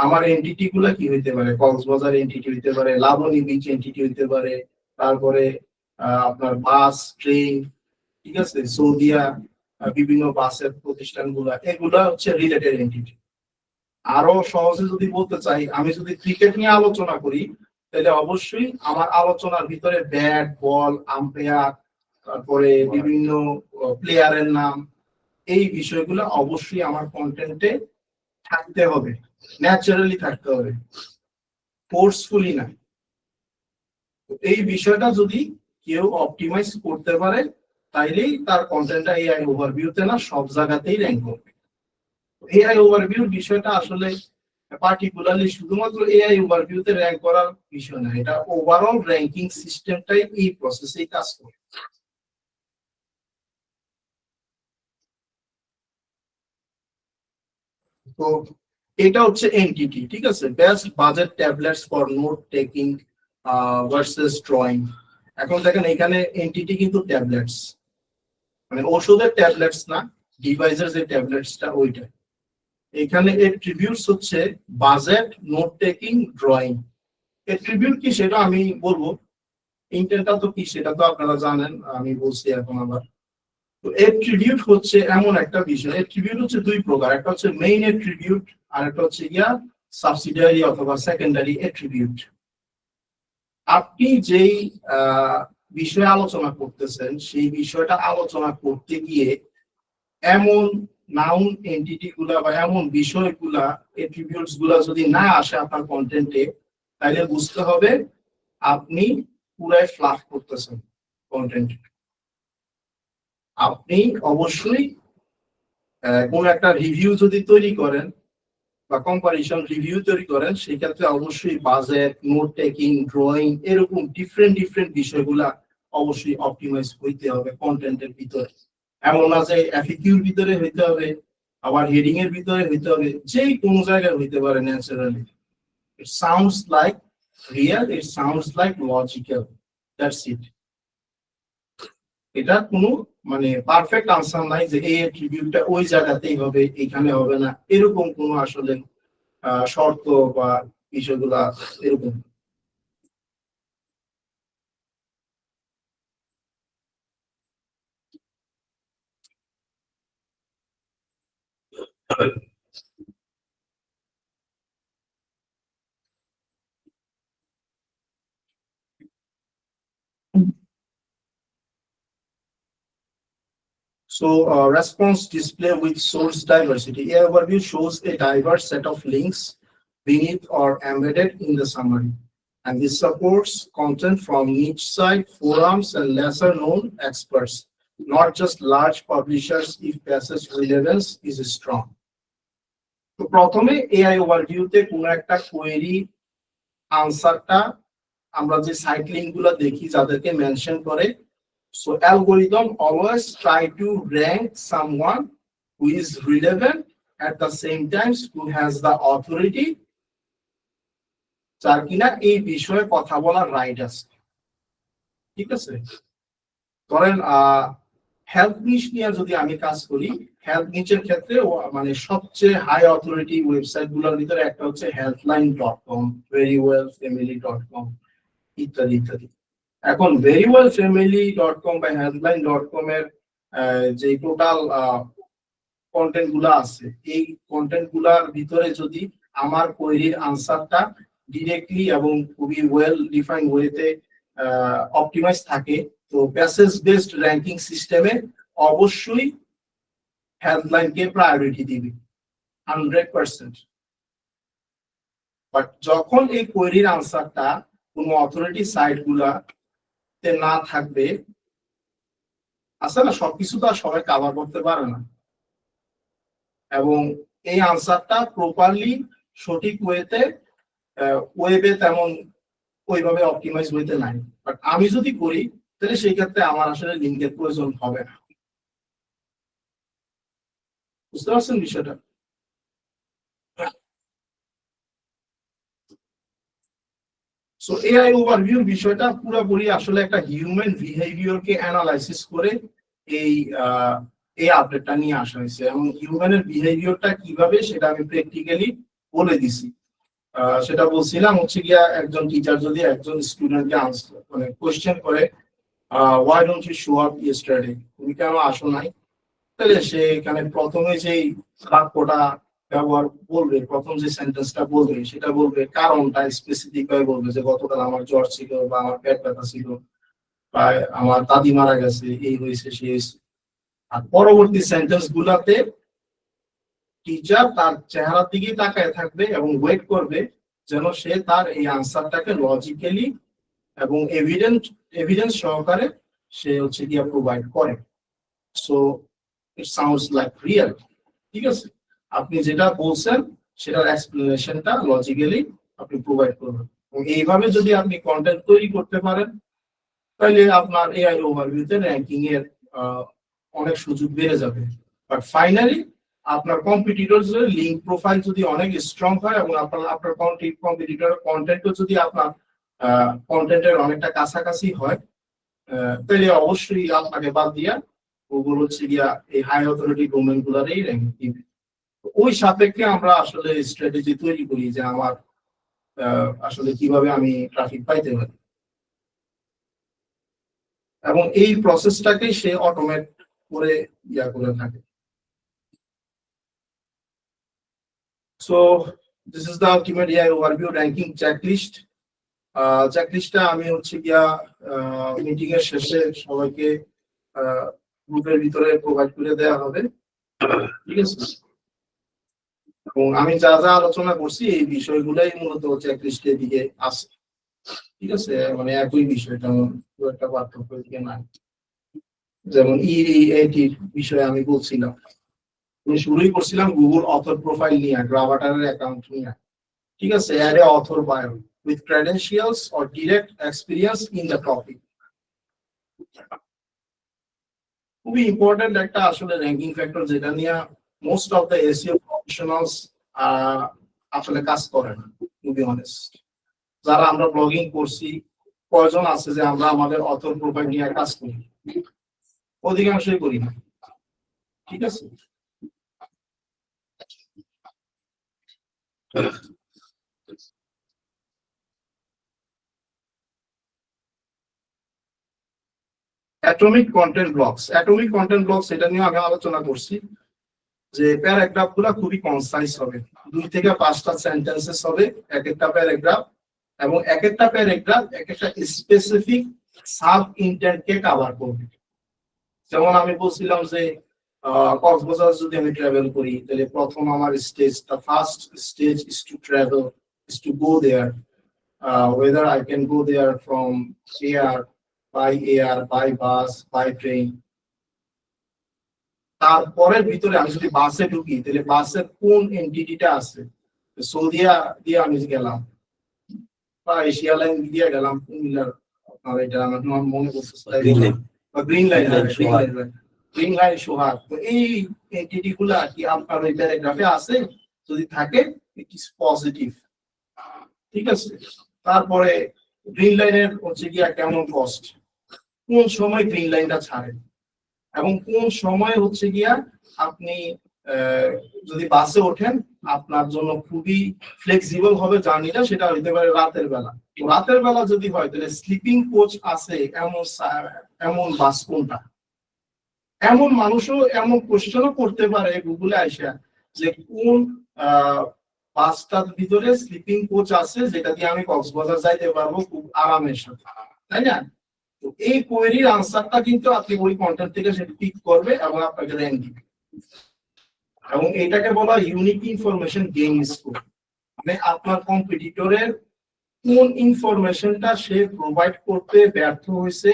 আমার এন্টিটি গুলা কি হইতে পারে, কক্সবাজার এন্টিটি হইতে পারে, লাবণী বিচ এন্টিটি হইতে পারে, তারপরে আপনার বাস, ট্রেন, ঠিক আছে, সৌদিয়া, বিভিন্ন বাসের প্রতিষ্ঠানগুলা, এগুলা হচ্ছে রিলেটেড এন্টিটি। আরো সহজে যদি বলতে চাই, আমি যদি ক্রিকেট নিয়ে আলোচনা করি তাহলে অবশ্যই আমার আলোচনার ভিতরে ব্যাট, বল, আম্পায়ার, তারপরে বিভিন্ন প্লেয়ারের নাম, এই বিষয়গুলো অবশ্যই আমার কন্টেন্টে থাকতে হবে, ন্যাচারালি থাকতে হবে, ফোর্সফুলি না। এই বিষয়টা যদি কেউ অপটিমাইজ করতে পারে তাইলেই তার কন্টেন্টটা এআই ওভারভিউতে না সব জায়গাতেই র্যাঙ্ক করবে। এআই ওভারভিউর বিষয়টা আসলে পার্টিকুলারলি শুধুমাত্র এআই ওভারভিউতে র্যাঙ্ক করার বিষয় না, এটা ওভারঅল র্যাঙ্কিং সিস্টেমটাই এই প্রসেসেই কাজ করে। তো এটা হচ্ছে এনটিটি, ঠিক আছে, best budget tablets for note taking versus drawing. এখন দেখেন এখানে এনটিটি কিন্তু ট্যাবলেটস, মানে ওষুধের ট্যাবলেটস না, ডিভাইসের যে ট্যাবলেটসটা ওইটা। এখানে এট্রিবিউটস হচ্ছে budget, note taking, drawing. Attribute কি সেটা আমি বলবো, ইন্টেন্টটা তো কি সেটা তো আপনারা জানেন, আমি বলছি এখন আবার। তো এট্রিবিউট হচ্ছে এমন একটা বিষয়, এট্রিবিউট হচ্ছে দুই প্রকার, একটা হচ্ছে মেইন এট্রিবিউট আর একটা হচ্ছে গিয়া সাবসিডিয়ারি অথবা সেকেন্ডারি এট্রিবিউট। আপনি যেই বিষয়ে আলোচনা করতেছেন সেই বিষয়টা আলোচনা করতে গিয়ে এমন নাউন এন্টিটি গুলা বা এমন বিষয়গুলা, এট্রিবিউটস গুলা যদি না আসে আপনার কন্টেন্টে, তাহলে বুঝতে হবে আপনি পুরাই ফ্লাফ করতেছেন কন্টেন্ট। আপনি অবশ্যই কোন একটা রিভিউ যদি তৈরি করেন বা কম্পারিশন রিভিউ তৈরি করেন, সেক্ষেত্রে অবশ্যই বাজেট, নোট টেকিং, ড্রয়িং, এরকম ডিফারেন্ট বিষয়গুলা অবশ্যই অপটিমাইজ হইতে হবে কন্টেন্টের ভিতরে। এমন না যে এফএকিউর ভিতরে হইতে হবে, আবার হেডিং এর ভিতরে হইতে হবে, যে কোন জায়গায় হইতে পারে naturally. It sounds like real, it sounds like logical, that's it. এটা কোনো মানে পারফেক্ট আনসার নাই যে এই অ্যাট্রিবিউটটা ওই জায়গাতেই হবে, এখানে হবে না, এরকম কোনো আসলে শর্ত বা বিষয়গুলা এরকম। So, response display with source diversity. AI overview shows a diverse set of links beneath or embedded in the summary. And this supports content from niche site, forums, and lesser known experts, not just large publishers if passage relevance is strong. তো প্রথমে AI overview তে কোন একটা query আনসারটা আমরা যে site link গুলো দেখি যাদেরকে মেনশন করে, so algorithm always try to rank someone who is relevant at the same time who has the authority, যার কিনা এই বিষয়ে কথা বলার রাইট আছে। ঠিক আছে, ধরেন হেলথ নিশ নিয়ে যদি আমি কাজ করি, হেলথ নিচের ক্ষেত্রে মানে সবচেয়ে হাই অথরিটি ওয়েবসাইট গুলোর ভিতরে একটা হচ্ছে healthline.com, verywellfamily.com ইত্যাদি ইত্যাদি। এখন verywellfamily.com বা healthline.com এর যে টোটাল কন্টেন্ট গুলা আছে, এই কন্টেন্ট গুলার ভিতরে যদি আমার কোয়েরির আনসারটা ডিরেক্টলি এবং খুবই ওয়েল ডিফাইন্ড ওয়েতে অপটিমাইজ থাকে, তো প্যাসেজ বেসড র্যাঙ্কিং সিস্টেমে অবশ্যই হেল্পলাইনকে প্রায়োরিটি দিবে 100%। বাট যখন এই কোয়েরির আনসারটা কোনো অথরিটি সাইট গুলাতে না থাকবে, আসলে সবকিছু তো আর সবাই কভার করতে পারে না, এবং এই আনসারটা প্রপারলি সঠিক ওয়েতে ওয়েবে তেমন ওইভাবে অপটিমাইজ হইতে নাই। বাট আমি যদি করি তাহলে সেই ক্ষেত্রে আমার আসলে লিঙ্কের প্রয়োজন হবে না। বুঝতে পারছেন বিষয়টা? সো এআই ওভারভিউ বিষয়টা পুরোপুরি আসলে একটা হিউম্যান বিহেভিয়ারকে অ্যানালাইসিস করে এই আপডেটটা নিয়ে আসা হয়েছে, এবং হিউম্যানের বিহেভিয়ারটা কিভাবে সেটা আমি প্র্যাকটিক্যালি বলে দিছি। সেটা বলছিলাম হচ্ছে গিয়া, একজন টিচার যদি একজন স্টুডেন্টকে আনসার মানে কোয়েশ্চেন করে, why don't you show up yesterday, তুমি কেন আসো নাই, তাহলে সে এখানে প্রথমে যেই বাক্যটা ব্যবহার বলবে, প্রথম যে সেন্টেন্সটা বলবে সেটা বলবে কারণটা স্পেসিফিক ভাবে বলবে, যে গতকাল আমার জ্বর ছিল, বা আমার পেট ব্যথা ছিল, বা আমার দাদি মারা গেছে, এই হয়েছে সেই হয়েছে। আর পরবর্তী সেন্টেন্স গুলাতে টিচার তার চেহারার দিকে তাকায় থাকবে এবং ওয়েট করবে যেন সে তার এই আনসারটাকে লজিক্যালি এবং এভিডেন্স সহকারে সে হচ্ছে গিয়া প্রোভাইড করে। So it sounds like real. ঠিক আছে, আপনি যেটা বলছেন সেটার এক্সপ্লেনেশনটা লজিক্যালি আপনি প্রোভাইড করবেন, এবং এইভাবে যদি আপনি কন্টেন্ট তৈরি করতে পারেন তাহলে আপনার এআই ওভারভিউতে র্যাঙ্কিং এর অনেক সুযোগ বেড়ে যাবে। বাট ফাইনালি আপনার কম্পিটিটরদের লিঙ্ক প্রোফাইল যদি অনেক স্ট্রং হয় এবং আপনার কম্পিটিটর কন্টেন্টও যদি আপনার কন্টেন্টের অনেকটা কাছাকাছি হয়, তাহলে অবশ্যই আপনাকে বাদ দিয়া গুগল হচ্ছে গিয়া এই হাই অথরিটি ডোমেইন গুলারই র্যাঙ্কিং দিবে। ওই সাপেক্ষে আমরা আসলে স্ট্র্যাটেজি তৈরি করি যে আমার আসলে কিভাবে আমি ট্রাফিক পাইতে পারি, এবং এই প্রসেসটাকে সে অটোমেট করে করে থাকে। So this is the ultimate AI overview ranking checklist. চেকলিস্টটা আমি হচ্ছে গিয়া মিটিং এর শেষে সবাইকে গ্রুপের ভিতরে প্রোভাইড করে দেওয়া হবে। ঠিক আছে, এবং আমি যা যা আলোচনা করছি এই বিষয়গুলাই মূলত চেকলিস্টের দিকে আছে। ঠিক আছে, মানে একই বিষয়, তেমন খুব একটা পার্থক্য এদিকে নাই। যেমন এটির বিষয়ে আমি বলছিলাম, আমি শুরুই করছিলাম গুগল অথর প্রোফাইল নিয়ে, গ্রামাটারের অ্যাকাউন্ট নিয়ে। ঠিক আছে, add a author bio with credentials or direct experience in the topic. খুবই ইম্পর্টেন্ট একটা আসলে র্যাঙ্কিং ফ্যাক্টর, যেটা নিয়ে most of the SEO professionals আসলে কাজ করে না। টু বি অনেস্ট, যারা আমরা ব্লগিং করছি, কয়জন আছে যে আমরা আমাদের অথর প্রোফাইল নিয়ে কাজ করি? অধিকাংশই করি না। ঠিক আছে, atomic content blocks. Atomic content blocks এটা নিয়ে আমি আলোচনা করছি যে প্যারাগ্রাফ গুলা খুবই কনসাইজ হবে, 2 থেকে 5টা সেন্টেন্সেস হবে এক একটা প্যারাগ্রাফ, এবং এক একটা প্যারাগ্রাফ এক একটা স্পেসিফিক সাব ইন্টেন্ট কে কভার করবে। যেমন আমি বলছিলাম যে কক্সবাজার যদি আমি ট্রাভেল করি, তাহলে প্রথম আমার স্টেজটা, first stage is to travel, is to go there, whether I can go there from air, by bus, by train. তারপরের ভিতরে আমি যদি বাসে ঢুকি, তাহলে বাসের কোন এন্টিটিটা আছে, সৌদিয়া দিয়ে আমি গেলাম বা এশিয়া লাইন দিয়ে গেলাম, কুমিল্লার আপনার এটা আমার মনে করছে গ্রিন লাইন, গ্রিন লাইন সোহাগ। তো এই এন্টিটি গুলা কি আপনার ওই প্যারাগ্রাফে আছে? যদি থাকে, ইট ইজ পজিটিভ। ঠিক আছে, তারপরে গ্রিন লাইনের হচ্ছে গিয়া কেমন কস্ট, কোন সময় গ্রিন লাইনটা ছাড়ে, এবং কোন সময় হচ্ছে গিয়া আপনি যদি বাসে ওঠেন আপনার জন্য খুবই ফ্লেক্সিবল হবে জার্নিটা, সেটা হইতে পারে রাতের বেলা। রাতের বেলা যদি হয়, তাহলে স্লিপিং কোচ আছে এমন বাস কোনটা? এমন মানুষও এমন কোশ্চেনও করতে পারে গুগলে আইসা যে কোন বাসটার ভিতরে স্লিপিং কোচ আছে যেটা দিয়ে আমি কক্সবাজার যাইতে পারবো খুব আরামের সাথে, তাই না? তো এই কোয়েরির আনসারটা কিন্তু আপনি ওই কন্টেন্ট থেকে সেটা পিক করবে এবং আপনাকে র্যাঙ্ক দিবে, এবং এটাকে বলা ইউনিক ইনফরমেশন গেইন স্কোর। মানে আপনার কম্পিটিটরের কোন ইনফরমেশনটা সে প্রোভাইড করতে ব্যর্থ হয়েছে,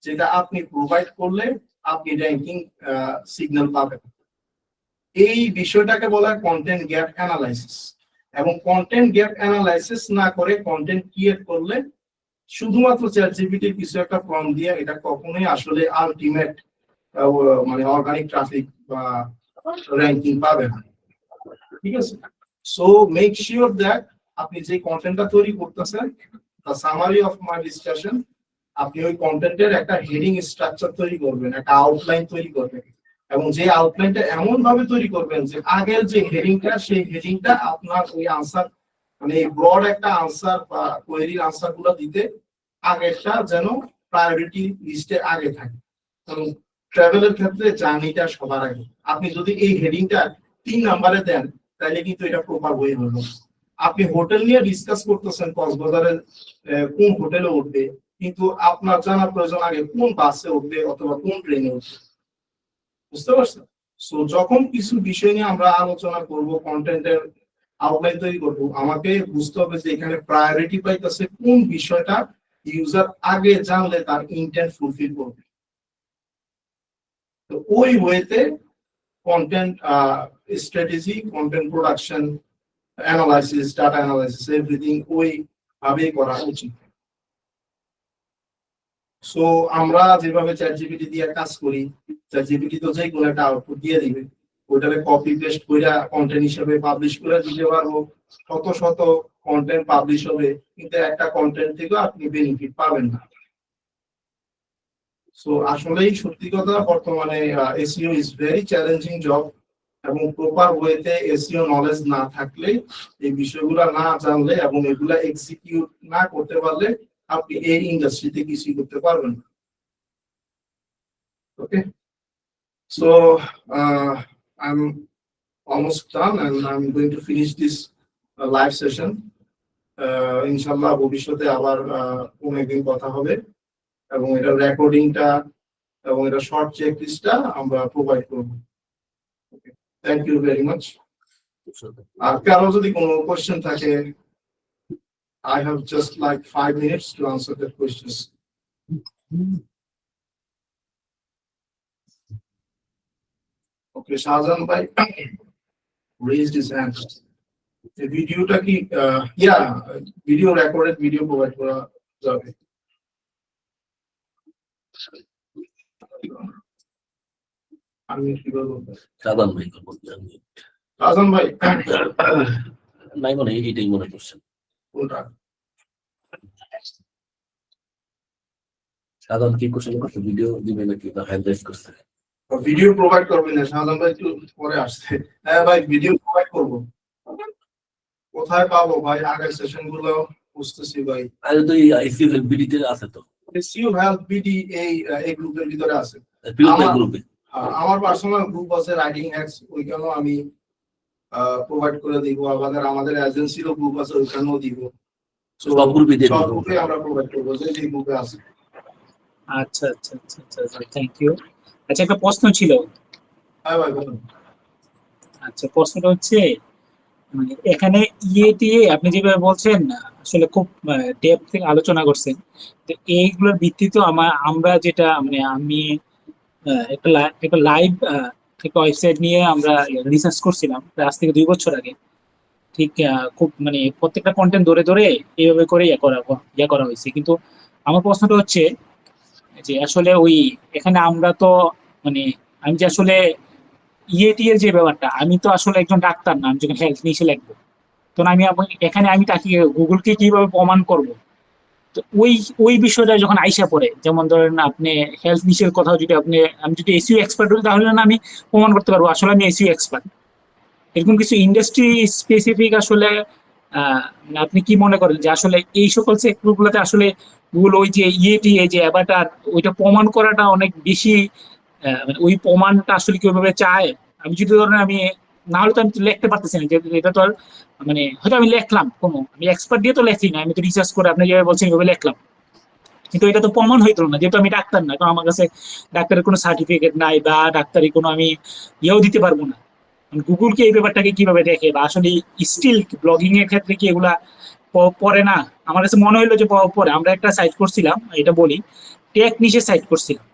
যেটা আপনি প্রোভাইড করলে আপনি র্যাঙ্কিং সিগন্যাল পাবেন। এই বিষয়টাকে বলা হয় কন্টেন্ট গ্যাপ অ্যানালাইসিস। এবং কন্টেন্ট গ্যাপ অ্যানালাইসিস না করে কন্টেন্ট ক্রিয়েট করলে শুধুমাত্র চ্যাটজিপিটির কিছু একটা ফর্ম দিয়ে এটা কখনোই আসলে আলটিমেট মানে অর্গানিক ট্রাফিক বা র্যাঙ্কিং পাবে না। ঠিক আছে, সো মেক শিওর দ্যাট আপনি যে কন্টেন্টটা তৈরি করতেছেন, the summary of my discussion, আপনি ওই কন্টেন্টের একটা হেডিং স্ট্রাকচার তৈরি করবেন, একটা আউটলাইন তৈরি করবেন, এবং যে আউটলাইনটা এমন ভাবে তৈরি করবেন যে আগের যে হেডিংটা, সেই হেডিংটা আপনার ওই আনসার, মানে ব্রড একটা আনসার বা কোয়েরির আনসার গুলো দিতে আগেরটা যেন প্রায়োরিটি লিস্টে আগে থাকে। কারণ ট্রাভেলের ক্ষেত্রে জার্নিটা সবার আগে। আপনি যদি এই হেডিংটা 3 নম্বরে দেন, তাহলে কিন্তু এটা প্রপার ওয়ে হলো। আপনি হোটেল নিয়ে ডিসকাস করতেছেন, কক্সবাজারের কোন হোটেলে উঠবে, কিন্তু আপনার জানা প্রয়োজন আগে কোন বাসে উঠবে অথবা কোন ট্রেনে উঠবে। বুঝতে পারছেন? সো যখন কিছু বিষয় নিয়ে আমরা আলোচনা করব, কন্টেন্টের আউটলাইন তৈরি করবো, আমাকে বুঝতে হবে যে এখানে প্রায়োরিটি পাইতেছে কোন বিষয়টা ইউজার আগে জানলে তার ইন্টেন্ট ফুলফিল করবে। তো ওই ওয়েতে content strategy, content production, analysis, data analysis, everything ওই ভাবেই করা উচিত। সো আমরা যেভাবে চ্যাটজিপিটি দিয়ে কাজ করি, চ্যাটজিপিটি তো যে কোনো একটা আউটপুট দিয়ে দিবে, ওইটাকে কপি পেস্ট করে কন্টেন্ট হিসেবে পাবলিশ করে দিতে পারবো। শত শত কন্টেন্ট পাবলিশ হবে, কিন্তু একটা কন্টেন্ট থেকে আপনি বেনিফিট পাবেন না। সো আসলেই সত্যি কথা, বর্তমানে SEO is very challenging job, এবং প্রপার ওয়েতে এসইও নলেজ না থাকলে, এই বিষয়গুলো না জানলে এবং এগুলা এক্সিকিউট না করতে পারলে আপনি এই ইন্ডাস্ট্রিতে কিছুই করতে পারবেন না। ওকে, so I'm almost done and I'm going to finish this live session. ইনশাআল্লাহ ভবিষ্যতে আবার কোনো একদিন কথা হবে, এবং এটা রেকর্ডিংটা এবং এটা শর্ট চেক লিস্টটা আমরা প্রোভাইড করব। Thank you very much. আর কারো যদি কোনো কোশ্চেন থাকে I have just like 5 minutes to answer the questions. Okay, Shahzan bhai raised his hand. The videoটা কি yeah, video recorded video provide করা যাবে। আমি কি বলবো? সাবান ভাই বলতে শাহজান ভাই নাই মনে হয় এটাই মনে করছেন কোনটা? সাধারণ কি করছেন ভিডিও দিবে নাকি না হ্যান্ড রাইজ করছে ভিডিও প্রোভাইড করবেন না শাহজান ভাই, একটু পরে আসছে। হ্যাঁ ভাই ভিডিও প্রোভাইড করবো। কোথায় পাবো ভাই? আগের সেশন গুলো বুঝতেছি ভাই। আর তো আইসিইউ বিডি তে আছে তো এসইউ হেল্প বিডি এই গ্রুপের ভিতরে আছে। গ্রুপে আমার পার্সোনাল গ্রুপ আছে রাইটিং হ্যাকস, ওইখানেও আমি প্রোভাইড করে দিব। আমাদের এজেন্সিরও গ্রুপ আছে, ওইখানেও দিব। সব গ্রুপে দিয়ে সব গ্রুপে আমরা প্রোভাইড করবো যে গ্রুপে আছে। আচ্ছা আচ্ছা আচ্ছা আচ্ছা, থ্যাংক ইউ। আচ্ছা, একটা প্রশ্ন ছিল। হ্যাঁ ভাই বলুন। আচ্ছা, প্রশ্নটা হচ্ছে মানে এখানে ইএটিএ আপনি যেভাবে বলছেন আসলে খুব ডেপথ থেকে আলোচনা করছেন, তো এইগুলোর ভিত্তিতে আমরা যেটা মানে আমি একটা লাইভ একটা ওয়েবসাইট নিয়ে আমরা রিসার্চ করছিলাম প্রায় আজ থেকে 2 বছর আগে। ঠিক খুব মানে প্রত্যেকটা কন্টেন্ট ধরে ধরে এইভাবে করে ইয়া করা হয়েছে। কিন্তু আমার প্রশ্নটা হচ্ছে যে আসলে ওই এখানে আমরা তো মানে আমি যে আসলে ইএটি এর যে ব্যাপারটা, আমি তো আসলে একজন ডাক্তার না, আমি যখন হেলথ নিশে লিখবো তখন এখানে আমি তাকে গুগলকে কিভাবে প্রমাণ করব? তো ওই বিষয়টা যখন আইসা পড়ে, যেমন ধরেন আপনি হেলথ নিশের কথা যদি আমি যদি এসইও এক্সপার্ট হই তাহলে না আমি প্রমাণ করতে পারবো আসলে আমি এসইও এক্সপার্ট। এরকম কিছু ইন্ডাস্ট্রি স্পেসিফিক আসলে আপনি কি মনে করেন যে আসলে এই সকল সেক্টরগুলোতে আসলে গুগল ওই যে ইএটি যে অ্যাভাটার ওইটা প্রমাণ করাটা অনেক বেশি মানে ওই প্রমাণটা আসলে কিভাবে চায়? আমি যদি ধরেন আমি না হলে তো আমি লিখতে পারতেছি না, যে এটা তো আর মানে হয়তো আমি লিখলাম আমি এক্সপার্ট দিয়ে তো লেখি না, আমি তো রিসার্চ করে আপনি যেভাবে বলছেন এইভাবে লিখলাম, কিন্তু এটা তো প্রমাণ হইতো না যেহেতু আমি ডাক্তার না, কারণ আমার কাছে ডাক্তারের কোনো সার্টিফিকেট নাই বা ডাক্তারি কোনো আমি ইয়েও দিতে পারবো না। গুগলকে এই ব্যাপারটাকে কিভাবে দেখে, বা আসলে স্টিল ব্লগিং এর ক্ষেত্রে কি এগুলা পরে না? আমার কাছে মনে হইলো যে পরে আমরা একটা সাইট করছিলাম, এটা বলি টেক নিশে সাইট করছিলাম।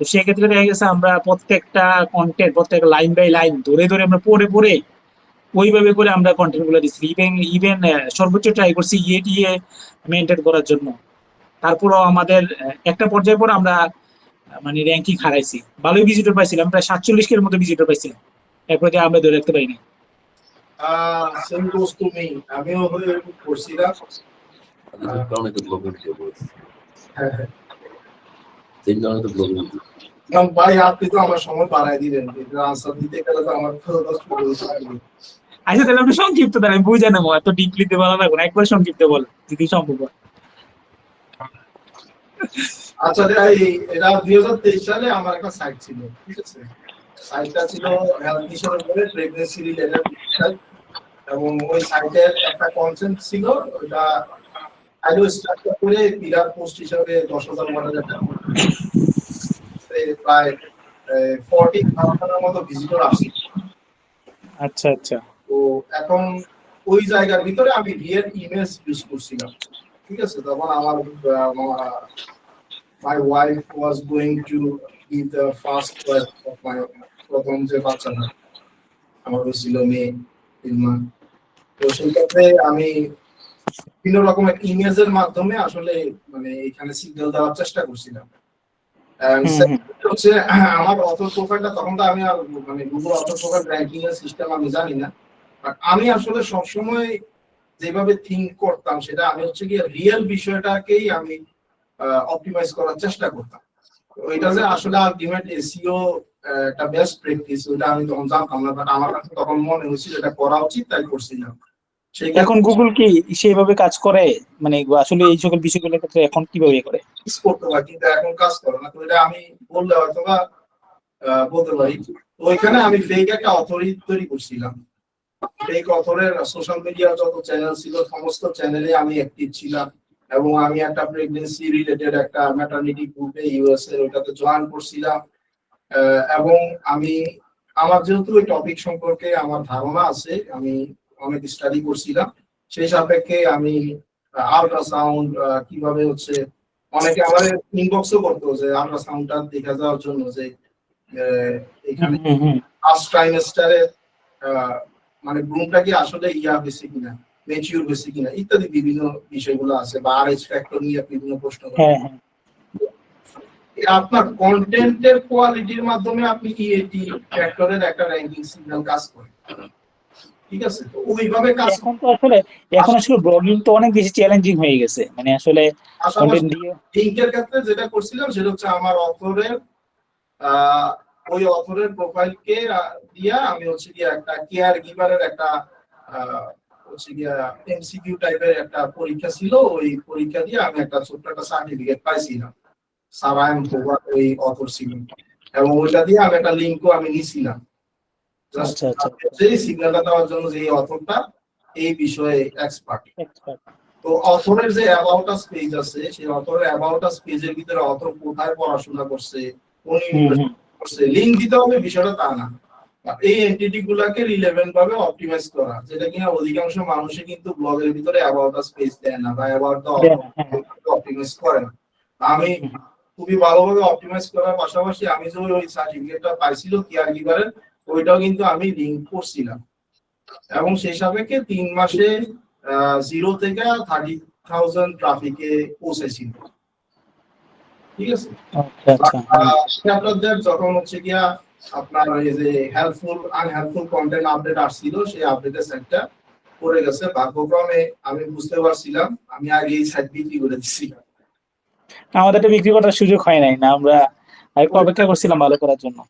তো সেক্ষেত্রে দেখা গেছে আমরা প্রত্যেকটা কন্টেন্ট প্রত্যেকটা লাইন বাই লাইন ধরে ধরে আমরা পড়ে ওইভাবে করে আমরা কন্টেন্ট গুলো দিচ্ছি। ইভেন সর্বোচ্চ ট্রাই করছি ইএটিএ মেনটেন করার জন্য। তারপরও আমাদের একটা পর্যায়ের পর আমরা মানে র্যাঙ্কিং হারাইছি। ভালোই ভিজিটর পাইছিলাম, প্রায় 47 এর মতো ভিজিটর পাইছিলাম, এরপর যে আমরা ধরে রাখতে পারিনি। সেম গোস টু মি, আমিও করছিলাম। কারণ এটা ব্লগ ভিডিও বলছি হ্যাঁ হ্যাঁ সেই কারণে তো ব্লগ ভিডিও ভাই আপনি তো আমার সময় বাড়াই দিলেন, এটা আনসার দিতে গেলে তো আমার আচ্ছা তাহলে আপনি সংক্ষিপ্ত দেন, আমি বুঝে নেবো, এত ডিপলি তে বলা লাগবে না, একবার সংক্ষিপ্ত বল যদি সম্ভব হয়। আচ্ছা ভাই, এটা 2023 সালে আমার একটা সাইট ছিল, ঠিক আছে? সাইটটা ছিল হেলথ মিশনের উপরে প্রেগন্যান্সি রিলেটেড সাইট, এবং ওই সাইটের একটা কনসেপ্ট ছিল, ওটা আইডো স্ট্রাকচার করে পিলার পোস্ট হিসেবে 10,000-12,000 টাকা প্রায় 40,000 মতো ভিজিটর আসে। আচ্ছা আচ্ছা। তো এখন ওই জায়গার ভিতরে আমি রিয়েল ইমেজ ইউজ করছিলাম, ঠিক আছে? তখন আমার my wife was going to be the first birth of my প্রথম যে বাচ্চাটা আমার ছিল মেয়ে ইলমা। তো সেই ক্ষেত্রে আমি বিভিন্ন রকমের ইমেজের মাধ্যমে আসলে মানে এখানে সিগন্যাল দেওয়ার চেষ্টা করছিলাম। হচ্ছে আমার অথর প্রোফাইলটা তখন তো আমি আর মানে গুগল অথর প্রোফাইল র্যাঙ্কিং এর সিস্টেম আমি জানি না, বাট আমি আসলে সবসময় যেভাবে থিঙ্ক করতাম সেটা আমি হচ্ছে কি রিয়েল বিষয়টাকেই আমি অপটিমাইজ করার চেষ্টা করতাম। এটা যে আসলে আলটিমেট এসইও একটা বেস্ট প্র্যাকটিস ওটা আমি তখন জানতাম না, বাট আমার কাছে তখন মনে হয়েছিল এটা করা উচিত, তাই করছিলাম। এখন গুগল কি সেইভাবে কাজ করে, মানে আসলে এই সকল বিষয়গুলোর ক্ষেত্রে এখন কিভাবে করে করতে পারি, কিন্তু এখন কাজ করে না। তো এটা আমি বললে হয়তো বা বলতে পারি। তো ওইখানে আমি ফেক একটা অথরিটি তৈরি করছিলাম। ফেক অথরের সোশ্যাল মিডিয়ার যত চ্যানেল ছিল সমস্ত চ্যানেলে আমি অ্যাক্টিভ ছিলাম, এবং আমি একটা প্রেগন্যান্সি রিলেটেড একটা ম্যাটারনিটি গ্রুপে ইউএস এর ওটাতে জয়েন করছিলাম। এবং আমি আমার যেহেতু ওই টপিক সম্পর্কে আমার ধারণা আছে, আমি অনেক স্টাডি করছিলাম, সেই সাপেক্ষে আমি আল্ট্রাসাউন্ড কিভাবে হচ্ছে, অনেকে আমাদের ইনবক্সও করতো যে আল্ট্রাসাউন্ডটা দেখা যাওয়ার জন্য যে এখানে ফার্স্ট ট্রাইমেস্টারে মানে ব্রুমটা কি আসলে ইয়া হয়েছে কিনা, ম্যাচিউর হয়েছে কিনা ইত্যাদি বিভিন্ন বিষয়গুলো আছে, বা আরএইচ ফ্যাক্টর নিয়ে বিভিন্ন প্রশ্ন করে। আপনার কন্টেন্টের কোয়ালিটির মাধ্যমে আপনি ইএটি ফ্যাক্টরের একটা র্যাঙ্কিং সিগন্যাল কাজ করে, ঠিক আছে? তো ওইভাবে কাজ এখন আসলে ব্লগিং তো অনেক বেশি চ্যালেঞ্জিং হয়ে গেছে, মানে আসলে কন্টেন্ট দিয়ে লিংকের ক্ষেত্রে যেটা করছিলাম সেটা হচ্ছে আমার অথরের ওই অথরের প্রোফাইলকে দিয়া আমি হচ্ছে কি একটা কেয়ার গিভারের একটা হচ্ছে কি এমসিকিউ টাইপের একটা পরীক্ষা ছিল, ওই পরীক্ষা দিয়ে আমি একটা ছোট্ট একটা সার্টিফিকেট পাইছিলাম, স্যার আই এম ওই অথর ছিল, এবং ওইটা দিয়ে আমি একটা লিংকও আমি নিছিলাম সিগন্যালটা দেওয়ার জন্য যে এই অথরটা এই বিষয়ে এক্সপার্ট। তো অথরের যে অ্যাবাউট আস পেজ আছে, সেই অথরের অ্যাবাউট আস পেজের ভিতরে অথর কোথায় পড়াশোনা করছে, কোন ইউনিভার্সিটি করছে, লিংক দিতে হবে বিষয়টা তা না, এই এন্টিটি গুলাকে রিলেভেন্ট ভাবে অপটিমাইজ করা, যেটা কিনা অধিকাংশ মানুষই কিন্তু ব্লগের ভিতরে অ্যাবাউট আস পেজ দেয় না বা অ্যাবাউট দ্য অপটিমাইজ করে না। আমি খুবই ভালোভাবে অপটিমাইজ করার পাশাপাশি আমি যে ওই সার্টিফিকেটটা পাইছিল কেয়ার গিভারের, ওইটাও কিন্তু আমি লিংক করছিলাম, এবং সেই সাপেক্ষে 3 মাসে 0 থেকে 30,000 ট্রাফিকে পৌঁছেছিল, ঠিক আছে? আপনাদের যখন হচ্ছে গিয়া আপনার এই যে হেল্পফুল আনহেল্পফুল কন্টেন্ট আপডেট আসছিল, সেই আপডেটের সাইটটা পড়ে গেছে। ভাগ্যক্রমে আমি বুঝতে পারছিলাম, আমি আগে এই সাইট বিক্রি করে দিচ্ছিলাম, আমাদের এটা বিক্রি করার সুযোগ হয় নাই, না আমরা আরেকটু অপেক্ষা করছিলাম ভালো করার জন্য।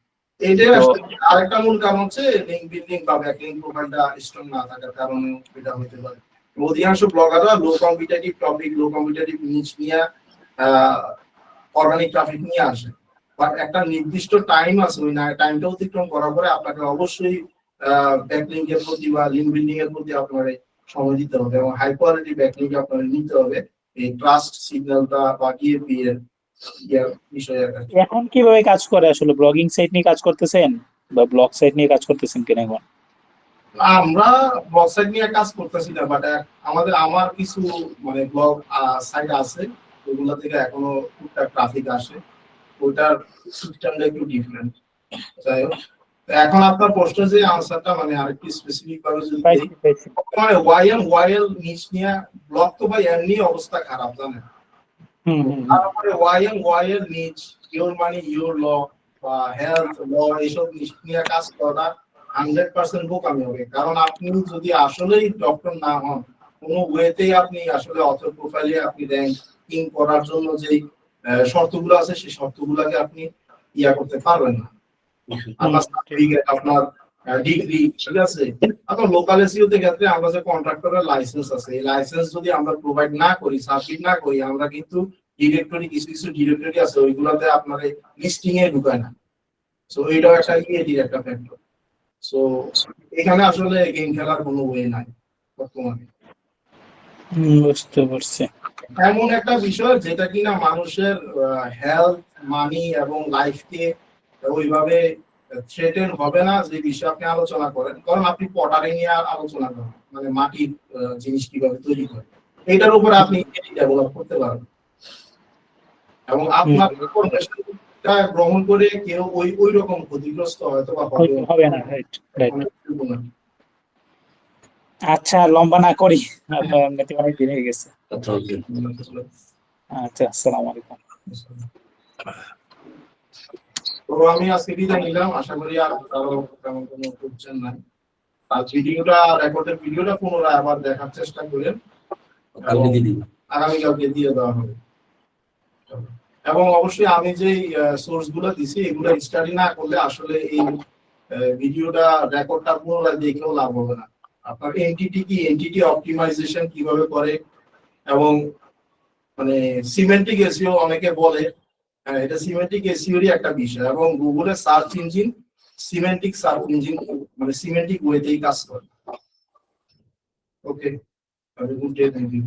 এইটাই আসলে আরেকটা মূল কারণ হচ্ছে লিংক বিল্ডিং বা ব্যাকলিংক প্রোফাইলটা স্ট্রং না থাকার কারণে এটা হতে পারে। অধিকাংশ ব্লগাররা লো কম্পিটিটিভ টপিক, লো কম্পিটিটিভ নিচ নিয়ে অর্গানিক ট্রাফিক নিয়ে আসে, বাট একটা নির্দিষ্ট টাইম আছে, ওই টাইমটা অতিক্রম করার পরে আপনাকে অবশ্যই ব্যাকলিংক এর প্রতি বা লিংক বিল্ডিং এর প্রতি আপনার সময় দিতে হবে, এবং হাই কোয়ালিটি ব্যাকলিংক আপনার নিতে হবে এই ট্রাস্ট সিগন্যালটা বা ইএপি এর বিষয়ে। এখন কিভাবে কাজ করে আসলে, ব্লগিং সাইট নিয়ে কাজ করতেছেন বা ব্লগ সাইট নিয়ে কাজ করতেছেন কিনা? এখন আমরা ব্লগ সাইট নিয়ে কাজ করতেছি না, বাট আমার কিছু মানে ব্লগ সাইট আছে, ওগুলা থেকে এখনো টুকটাক ট্রাফিক আসে, ওটার সিস্টেমটা একটু ডিফারেন্ট। যাই হোক, এখন আপনার প্রশ্নের যে আনসারটা মানে আরেকটু স্পেসিফিক ভাবে যদি মানে ওয়াইএল নিচ নিয়ে ব্লগ তো ভাই এমনি অবস্থা খারাপ, জানেন? তারপরে ওয়াইএল নিচ ইউর মানি ইউর ল বা হেলথ ল এইসব নিয়ে কাজ করা 100% বোকামি হবে, কারণ আপনি যদি আসলেই ডক্টর না হন, কোনো ওয়েতেই আপনি আসলে অথর প্রোফাইলে আপনি র্যাঙ্কিং করার জন্য যে শর্তগুলো আছে সেই শর্তগুলোকে আপনি ইয়া করতে পারবেন না। আপনার সার্টিফিকেট, আপনার ডিগ্রি, ঠিক আছে? আপনার লোকাল এসইওতে ক্ষেত্রে আমরা যে কন্ট্রাক্টরের লাইসেন্স আছে, এই লাইসেন্স যদি আমরা প্রোভাইড না করি, সাবমিট না করি, আমরা কিন্তু ডিরেক্টরি কিছু ডিরেক্টরি আছে ওইগুলোতে আপনার লিস্টিং এ ঢুকায় না। সো এইটাও একটা ইএডির একটা ফ্যাক্টর। সো এখানে আসলে গেম খেলার কোনো ওয়ে নাই বর্তমানে। বুঝতে পারছি। এমন একটা বিষয় যেটা কিনা মানুষের হেলথ, মানি এবং লাইফকে ওইভাবে থ্রেটেন হবে না, যে বিষয়ে আপনি আলোচনা করেন। কারণ আপনি পটারি নিয়ে আলোচনা করেন, মানে মাটির জিনিস কিভাবে তৈরি করে, এটার উপরে আপনি ডেভেলপ করতে পারবেন, এবং আপনার ইনফরমেশনটা গ্রহণ করে কেউ ওই রকম ক্ষতিগ্রস্ত হয়তো বা হবে না। রাইট। আচ্ছা, লম্বা না করি, এমনিতে অনেক দিন হয়ে গেছে। আচ্ছা, আসসালামু আলাইকুম। তো আমি আজকে বিদায় নিলাম, আশা করি আর তেমন কোনো কোশ্চেন নাই। আর ভিডিওটা, রেকর্ডের ভিডিওটা পুনরায় আবার দেখার চেষ্টা করেন, আগামীকালকে দিয়ে দেওয়া হবে। এবং অবশ্যই আমি যে সোর্স গুলো দিছি এগুলো স্টাডি না করলে আসলে এই ভিডিওটা রেকর্ডটা পুনরায় দেখেও লাভ হবে না। আপনার এনটিটি কি, এনটিটি অপটিমাইজেশন কিভাবে করে, এবং মানে সিমেন্টিক এসইও অনেকে বলে, এটা সিমেন্টিক এসইওরই একটা বিষয়, এবং গুগলের search engine semantic search engine মানে সিমেন্টিক ওয়েতেই কাজ করে। ওকে, গুড ডে, থ্যাংক ইউ।